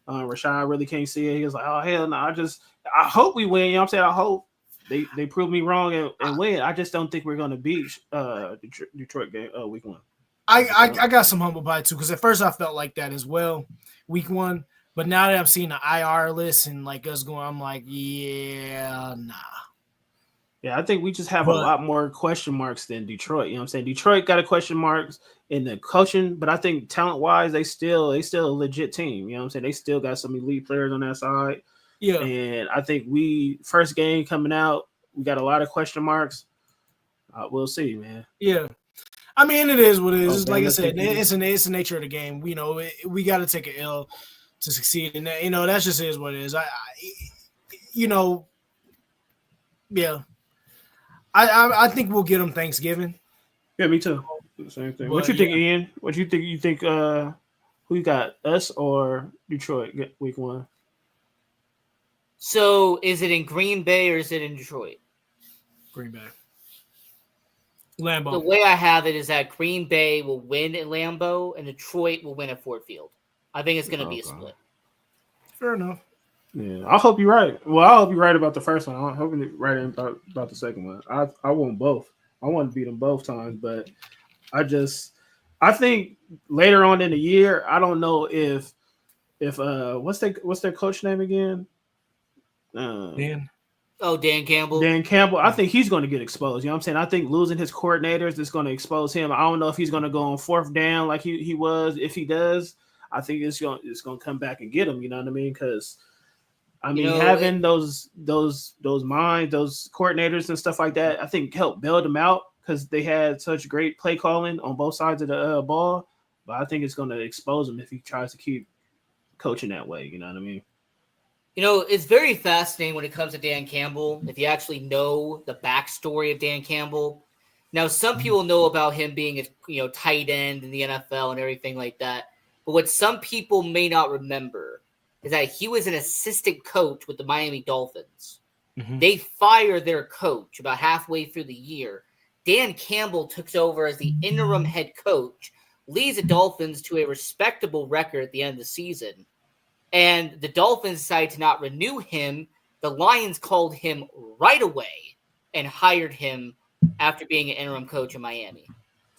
Rashad really can't see it. He was like, oh hell no. I hope we win. You know what I'm saying? I hope they prove me wrong and win. I just don't think we're gonna beat Detroit game week 1. I got some humble pie too, because at first I felt like that as well, week 1. But now that I'm seeing the IR list and like us going, I'm like, yeah, nah. Yeah, I think we just have a lot more question marks than Detroit. You know what I'm saying? Detroit got a question marks in the coaching, but I think talent-wise, they still a legit team. You know what I'm saying? They still got some elite players on that side. Yeah. And I think first game coming out, we got a lot of question marks. We'll see, man. Yeah. I mean, it is what it is. Like I said, it's the nature of the game. We got to take an L to succeed. And, that just is what it is. Yeah. I think we'll get them Thanksgiving. Yeah, me too. Same thing. What you think, Ian? What you think? You think who you got, us or Detroit week 1? So is it in Green Bay or is it in Detroit? Green Bay. Lambeau. The way I have it is that Green Bay will win at Lambeau and Detroit will win at Ford Field. I think it's going to be a split. Fair enough. Yeah, I hope you're right. Well, I hope you're right about the first one. I'm hoping you're right about the second one. I want both. I want to beat them both times, but I think later on in the year, I don't know if what's their coach name again? Dan. Oh, Dan Campbell. Dan Campbell. I think he's going to get exposed. You know what I'm saying? I think losing his coordinators is going to expose him. I don't know if he's going to go on 4th down like he was. If he does, I think it's going to come back and get him. You know what I mean? Because having those minds, those coordinators and stuff like that, I think helped build them out because they had such great play calling on both sides of the ball. But I think it's going to expose him if he tries to keep coaching that way. You know what I mean? It's very fascinating when it comes to Dan Campbell, if you actually know the backstory of Dan Campbell. Now, some people know about him being a tight end in the NFL and everything like that. But what some people may not remember is that he was an assistant coach with the Miami Dolphins. Mm-hmm. They fired their coach about halfway through the year. Dan Campbell took over as the interim head coach, leads the Dolphins to a respectable record at the end of the season. And the Dolphins decided to not renew him. The Lions called him right away and hired him after being an interim coach in Miami.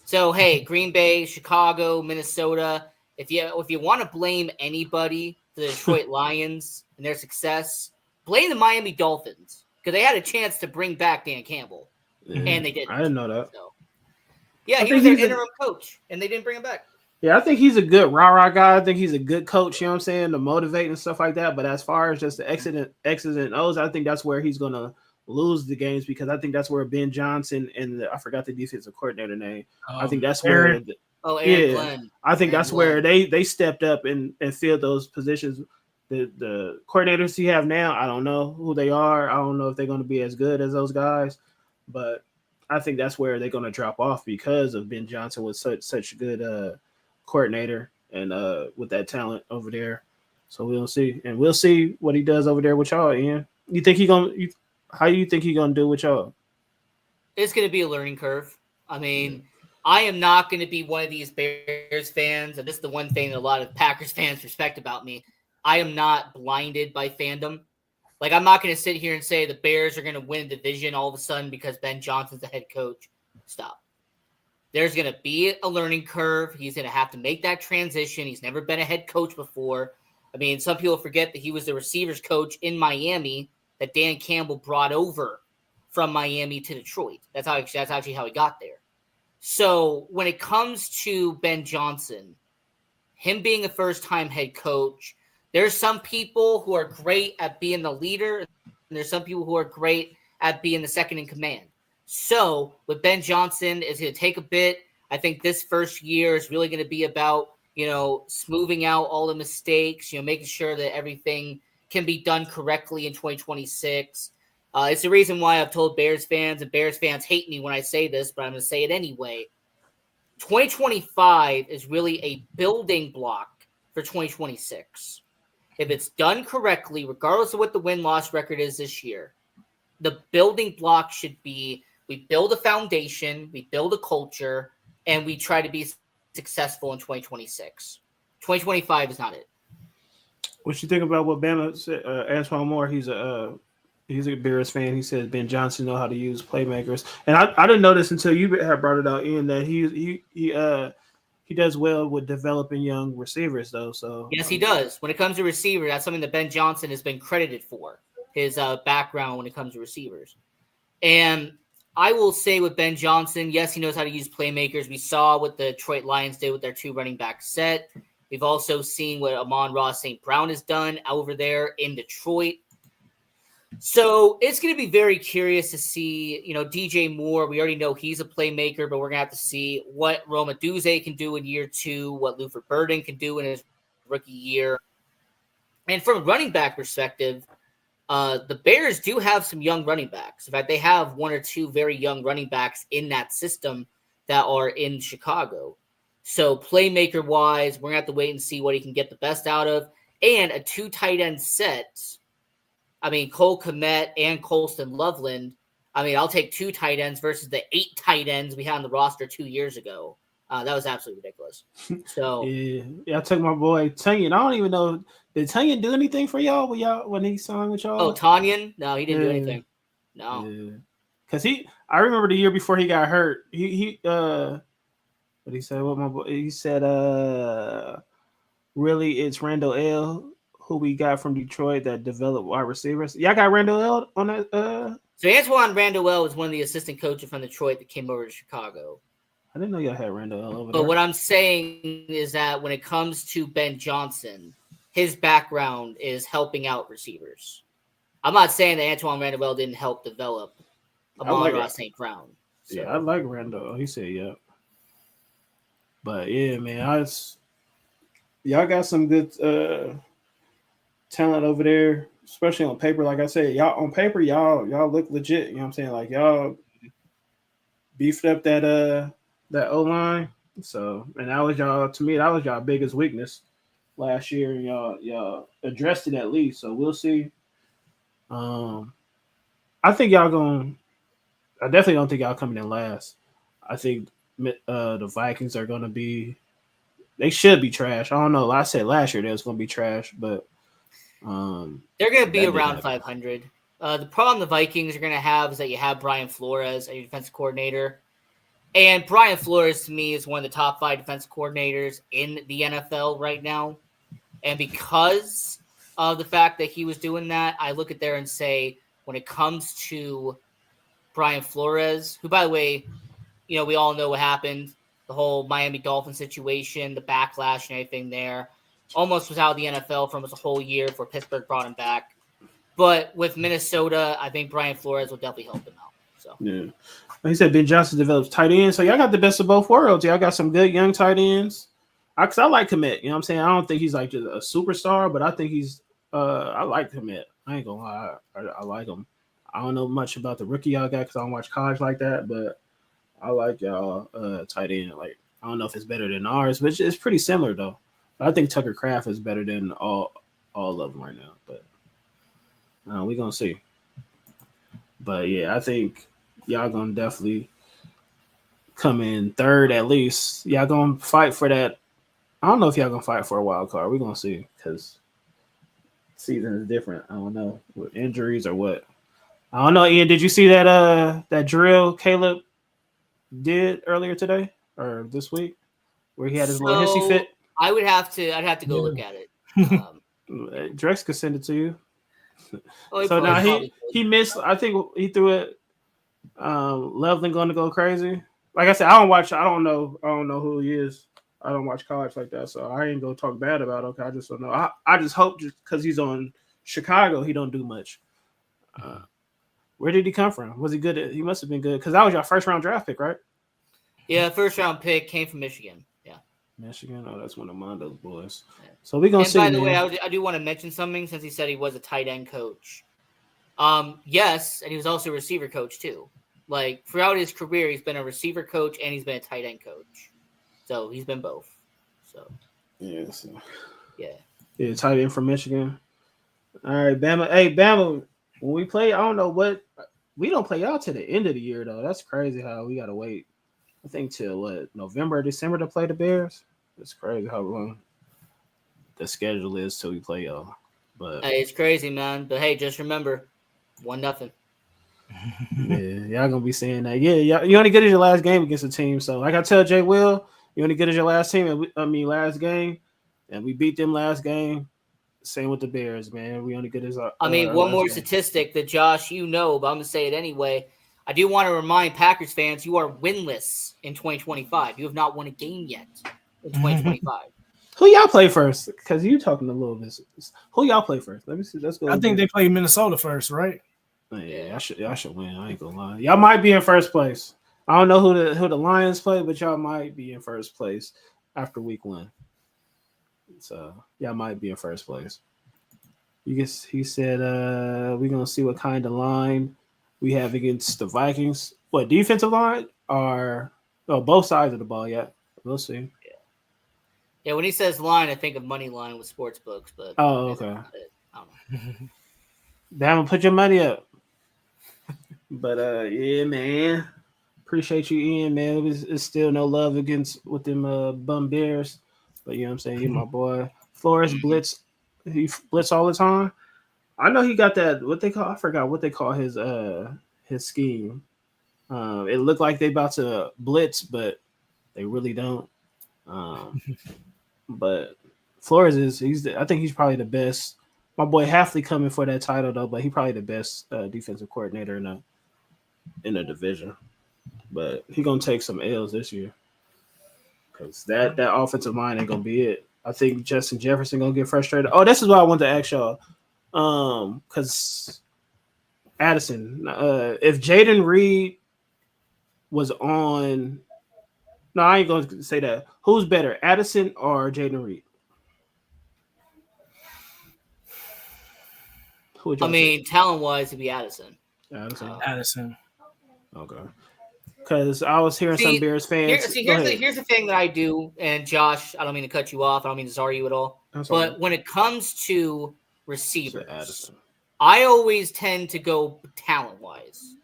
So, hey, Green Bay, Chicago, Minnesota, if you want to blame anybody for the Detroit Lions and their success, blame the Miami Dolphins because they had a chance to bring back Dan Campbell, and they didn't. I didn't know that. So, yeah, he was their interim coach, and they didn't bring him back. Yeah, I think he's a good rah-rah guy. I think he's a good coach, you know what I'm saying, to motivate and stuff like that. But as far as just the X's and O's, I think that's where he's going to lose the games because I think that's where Ben Johnson and I forgot the defensive coordinator name. I think that's where Aaron Glenn. I think that's where they stepped up and filled those positions. The coordinators he have now, I don't know who they are. I don't know if they're going to be as good as those guys, but I think that's where they're going to drop off because of Ben Johnson was such a good coordinator and with that talent over there. So we'll see, and we'll see what he does over there with y'all. Ian, you think how you think he gonna do with y'all? It's gonna be a learning curve. I mean, I am not going to be one of these Bears fans, and this is the one thing that a lot of Packers fans respect about me. I am not blinded by fandom. Like, I'm not going to sit here and say the Bears are going to win the division all of a sudden because Ben Johnson's the head coach. Stop. There's going to be a learning curve. He's going to have to make that transition. He's never been a head coach before. I mean, some people forget that he was the receivers coach in Miami that Dan Campbell brought over from Miami to Detroit. That's actually how he got there. So when it comes to Ben Johnson, him being a first-time head coach, there's some people who are great at being the leader, and there's some people who are great at being the second in command. So with Ben Johnson, it's going to take a bit. I think this first year is really going to be about, smoothing out all the mistakes, making sure that everything can be done correctly in 2026. It's the reason why I've told Bears fans, and Bears fans hate me when I say this, but I'm going to say it anyway. 2025 is really a building block for 2026. If it's done correctly, regardless of what the win-loss record is this year, the building block should be we build a foundation, we build a culture, and we try to be successful in 2026. 2025 is not it. What you think about what Bama said? Antoine Moore, he's a Bears fan. He says Ben Johnson know how to use playmakers, and I didn't know this until you had brought it out, Ian, that he does well with developing young receivers, though. So yes, he does. When it comes to receiver, that's something that Ben Johnson has been credited for, his background when it comes to receivers. And I will say with Ben Johnson, yes, he knows how to use playmakers. We saw what the Detroit Lions did with their 2 running back set. We've also seen what Amon-Ra St. Brown has done over there in Detroit. So it's going to be very curious to see, DJ Moore. We already know he's a playmaker, but we're going to have to see what Roma Duze can do in year 2, what Luther Burden can do in his rookie year. And from a running back perspective, the Bears do have some young running backs. In fact, they have 1 or 2 very young running backs in that system that are in Chicago. So playmaker-wise, we're going to have to wait and see what he can get the best out of. And a 2 tight end set. I mean, Cole Kmet and Colston Loveland. I mean, I'll take 2 tight ends versus the 8 tight ends we had on the roster 2 years ago. That was absolutely ridiculous. So yeah, I took my boy Tunyon. I don't even know, did Tunyon do anything for y'all when he signed with y'all? Oh, Tanyan? No, he didn't do anything. No, because I remember the year before he got hurt. He what he said? What my boy? He said, really, it's Randall L. who we got from Detroit that developed wide receivers. Y'all got Randall L. on that. So Antoine Randall L. was one of the assistant coaches from Detroit that came over to Chicago. I didn't know y'all had Randall L. over But there. what I'm saying is that when it comes to Ben Johnson, his background is helping out receivers. I'm not saying that Antoine Randall L. didn't help develop Amon-Ra St. Brown. So. Yeah, I like Randall. He said, yeah. But yeah, man, y'all got some good talent over there, especially on paper. Like I said, y'all on paper, y'all look legit. You know what I'm saying? Like y'all beefed up that O-line. So, and that was y'all biggest weakness last year, and y'all addressed it at least. So we'll see. I think I definitely don't think y'all coming in last. I think the Vikings are going to be. They should be trash. I don't know. I said last year they was going to be trash, but they're going to be around 500. The problem the Vikings are going to have is that you have Brian Flores as your defensive coordinator. And Brian Flores, to me, is one of the top 5 defensive coordinators in the NFL right now. And because of the fact that he was doing that, I look at there and say, when it comes to Brian Flores, who, by the way, we all know what happened, the whole Miami Dolphins situation, the backlash and everything there, almost was out of the NFL for almost a whole year before Pittsburgh brought him back. But with Minnesota, I think Brian Flores will definitely help them out. So yeah. Like he said, Ben Johnson develops tight ends. So y'all got the best of both worlds. Y'all got some good young tight ends. Because I like Kmet. You know what I'm saying? I don't think he's like just a superstar, but I think he's I like Kmet. I ain't gonna lie. I like him. I don't know much about the rookie y'all got because I don't watch college like that, but I like y'all tight end. Like, I don't know if it's better than ours, but it's pretty similar though. But I think Tucker Kraft is better than all of them right now. But we're gonna see. But yeah, I think y'all gonna definitely come in third at least. Y'all gonna fight for that. I don't know if y'all gonna fight for a wild card. We're gonna see because season is different. I don't know with injuries or what. I don't know. Ian, did you see that drill Caleb did earlier today or this week where he had his little hissy fit? I'd have to go look at it. Drex could send it to you. Oh, So now he missed. I think he threw it. Loveland going to go crazy. Like I said, I don't know who he is. I don't watch college like that, so I ain't gonna talk bad about him. Okay, I just don't know. I just hope just because he's on Chicago, he don't do much. Where did he come from? Was he good? He must have been good because that was your first round draft pick, right? Yeah, first round pick came from Michigan. Yeah, Michigan. Oh, that's one of Mondo's boys. Yeah. So we're gonna see. By the way, I do want to mention something since he said he was a tight end coach. Yes, and he was also a receiver coach too. Like throughout his career, he's been a receiver coach and he's been a tight end coach. So he's been both. So yeah, tight end from Michigan. All right, Bama. Hey, Bama. When we play, I don't know what we don't play out to the end of the year though. That's crazy how we gotta wait. I think till November or December to play the Bears. It's crazy how long the schedule is till we play y'all. But hey, it's crazy, man. But hey, just remember, 1-0. Yeah, y'all gonna be saying that. Yeah, you only good as your last game against a team. So like I tell Jay Will, you only good as your last team. Last game, and we beat them last game. Same with the Bears, man. We only good as our. One more statistic that Josh, but I'm gonna say it anyway. I do want to remind Packers fans, you are winless in 2025. You have not won a game yet in 2025. Who y'all play first? Because you talking a little bit. Who y'all play first? Let me see. Let's go. I think they play Minnesota first, right? Yeah, y'all should win. I ain't gonna lie. Y'all might be in first place. I don't know who the Lions play, but y'all might be in first place after week 1. So y'all might be in first place. He said we're gonna see what kind of line we have against the Vikings. What defensive line or both sides of the ball? Yeah, we'll see. Yeah, when he says line, I think of money line with sports books, but okay. I don't know. Damn, put your money up. But yeah, man. Appreciate you, Ian, man. It's still no love with them bum Bears. But you know what I'm saying? You're my boy. Flores blitz. He blitz all the time. I know he got that I forgot what they call his scheme. It looked like they about to blitz, but they really don't. But Flores I think he's probably the best. My boy Halfley coming for that title though, but he probably the best defensive coordinator in the division. But he gonna take some L's this year because that offensive line ain't gonna be it. I think Justin Jefferson gonna get frustrated. Oh, this is what I wanted to ask y'all. Because Addison, if Jaden Reed was on, no, I ain't gonna say that. Who's better, Addison or Jaden Reed? Talent-wise, it'd be Addison. Addison. Okay. Because I was hearing some Bears fans. Here's the thing that I do, and Josh, I don't mean to cut you off. I don't mean to sorry you at all. But when it comes to receivers, I always tend to go talent-wise.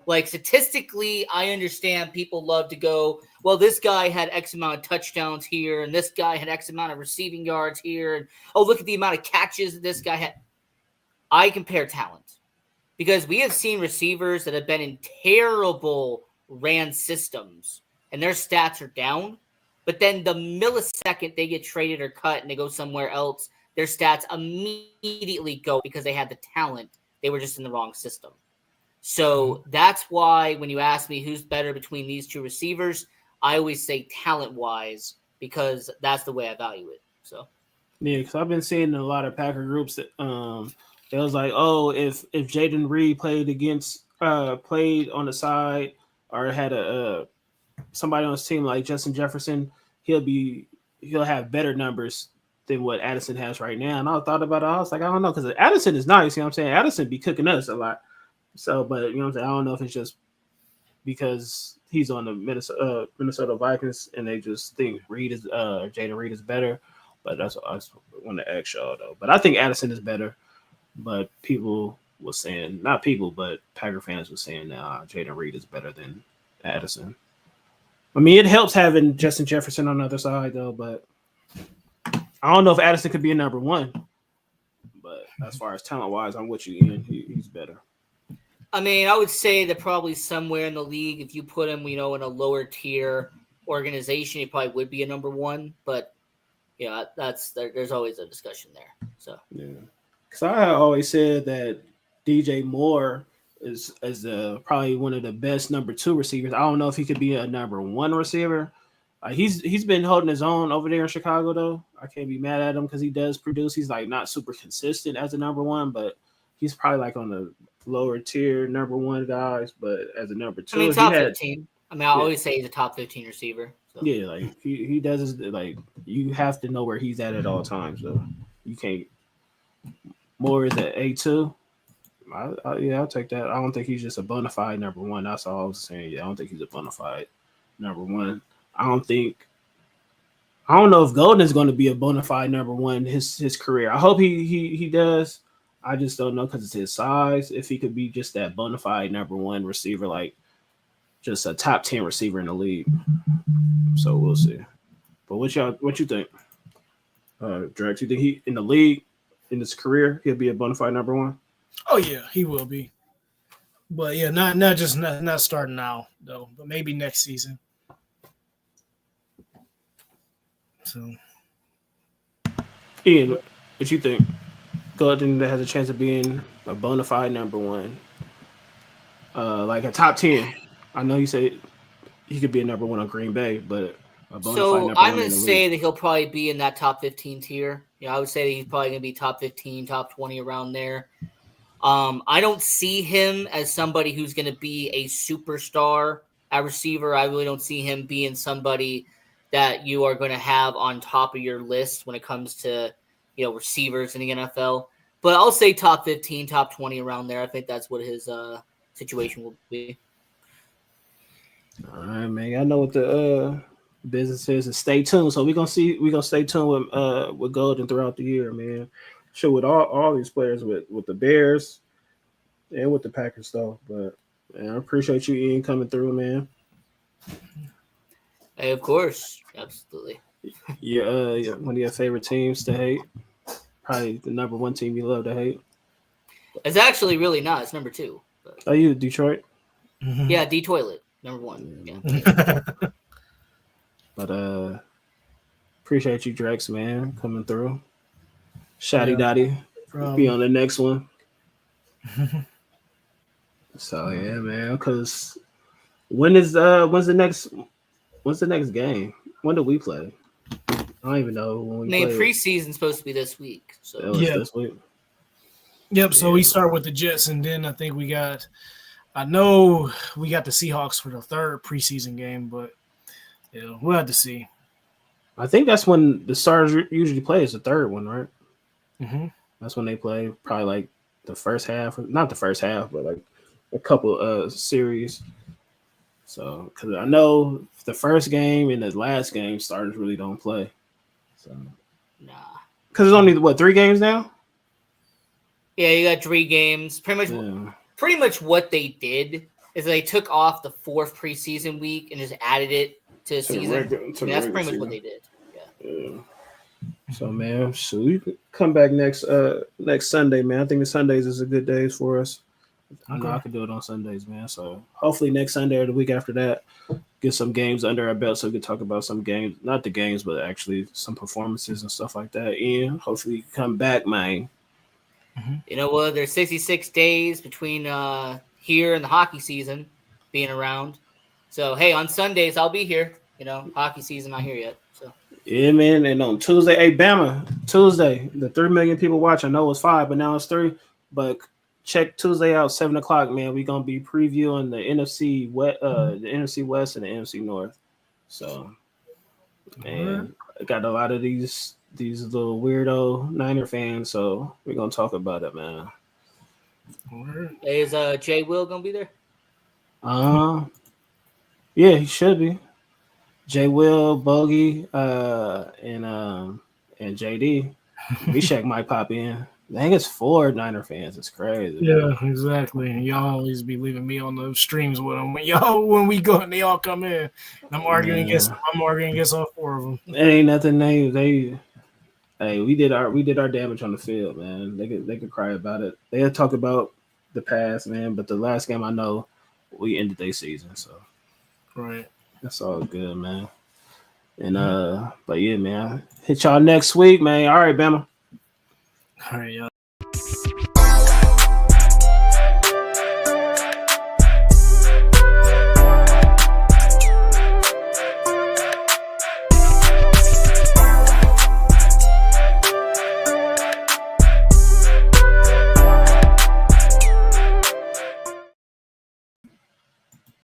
Like statistically, I understand people love to go, well, this guy had X amount of touchdowns here, and this guy had X amount of receiving yards here, and oh, look at the amount of catches that this guy had. I compare talent because we have seen receivers that have been in terrible ran systems and their stats are down, but then the millisecond they get traded or cut and they go somewhere else, their stats immediately go because they had the talent. They were just in the wrong system. So that's why when you ask me who's better between these two receivers, I always say talent-wise because that's the way I value it. So yeah, because I've been seeing in a lot of Packer groups that it was like, oh, if Jaden Reed played on the side or had somebody on his team like Justin Jefferson, he'll have better numbers than what Addison has right now. And I thought about it. I was like, I don't know, because Addison is nice. You know what I'm saying? Addison be cooking us a lot. So, but you know what I'm saying? I don't know if it's just because he's on the Minnesota Vikings and they just think Jaden Reed is better. But that's what I want to ask y'all though. But I think Addison is better. But people were saying, not people, but Packer fans were saying, Jaden Reed is better than Addison. I mean, it helps having Justin Jefferson on the other side though, but I don't know if Addison could be a number one. But as far as talent wise, I'm with you, Ian. He's better. I mean, I would say that probably somewhere in the league, if you put him, in a lower tier organization, he probably would be a number one. But there's always a discussion there. So yeah, because I always said that DJ Moore is probably one of the best number two receivers. I don't know if he could be a number one receiver. He's been holding his own over there in Chicago though. I can't be mad at him because he does produce. He's like not super consistent as a number one, but he's probably like on the lower tier number one guys. But as a number two, I mean, top 15. I mean, I always say he's a top 15 receiver. So. Yeah, like he does his, like you have to know where he's at all times. So you can't. Moore is at A2. I'll take that. I don't think he's just a bona fide number one. That's all I was saying. Yeah, I don't think he's a bona fide number one. I don't know if Golden is going to be a bona fide number one his career. I hope he does. I just don't know because it's his size. If he could be just that bona fide number one receiver, like just a top 10 receiver in the league. So we'll see. But what you think? Drex, you think he in the league in his career he'll be a bona fide number one? Oh yeah, he will be. But yeah, not starting now though, but maybe next season. So, Ian, what you think? Golden that has a chance of being a bona fide number one, like a top 10. I know you said he could be a number one on Green Bay, but a bona fide number I'm one going to say that he'll probably be in that top 15 tier. I would say that he's probably going to be top 15, top 20 around there. I don't see him as somebody who's going to be a superstar at receiver. I really don't see him being somebody that you are going to have on top of your list when it comes to, receivers in the NFL. But I'll say top 15, top 20 around there. I think that's what his situation will be. All right, man. I know what the business is, and stay tuned. So we're gonna stay tuned with Golden throughout the year, man. Sure, with all these players, with the Bears and with the Packers, though. But man, I appreciate you, Ian, coming through, man. Hey, of course, absolutely. Yeah, one of your favorite teams to hate. Probably the number one team you love to hate. It's actually really not. It's number 2. But... Are you Detroit? Mm-hmm. Yeah, D-Toilet, number 1. Yeah. But appreciate you, Drex, man, coming through. Shotty Dotty, be on the next one. So yeah, man. Because when's the next game? When do we play? I don't even know when we play. Preseason's supposed to be this week. So this week. Yep. So we start with the Jets, and then I think I know we got the Seahawks for the third preseason game, but we'll have to see. I think that's when the Stars usually play. Is the third one, right? Mm-hmm. That's when they play. Probably like the first half, not the first half, but like a couple series. So, because I know the first game and the last game, Stars really don't play. So, nah. Because it's only 3 games now. Yeah, you got 3 games. Pretty much what they did is they took off the 4th preseason week and just added it to the season. That's pretty much what they did. Yeah. So man, we can come back next Sunday, man. I think the Sundays is a good days for us. I know I can do it on Sundays, man. So hopefully next Sunday or the week after that, get some games under our belt so we can talk about some games, not the games, but actually some performances and stuff like that. And hopefully you come back, man. You know what? There's 66 days between here and the hockey season being around. So hey, on Sundays I'll be here. Hockey season not here yet. So yeah, man. And on Tuesday, hey Bama, Tuesday, the 3 million people watch. I know it was 5, but now it's 3. But check Tuesday out, 7:00, man. We're gonna be previewing the NFC West, and the NFC North. So, man, I got a lot of these little weirdo Niner fans. So we're gonna talk about it, man. Is Jay Will gonna be there? Yeah, he should be. Jay Will, Bogey, and JD. Bishak might pop in. I think it's 4 Niner fans. It's crazy. Yeah, exactly. Y'all always be leaving me on the streams with them when we go and they all come in. I'm arguing against all 4 of them. It ain't nothing. Hey, we did our damage on the field, man. They could cry about it. They had talk about the past, man, but the last game I know we ended their season, so right. That's all good, man. And but yeah, man, hit y'all next week, man. All right, Bama. All right, y'all.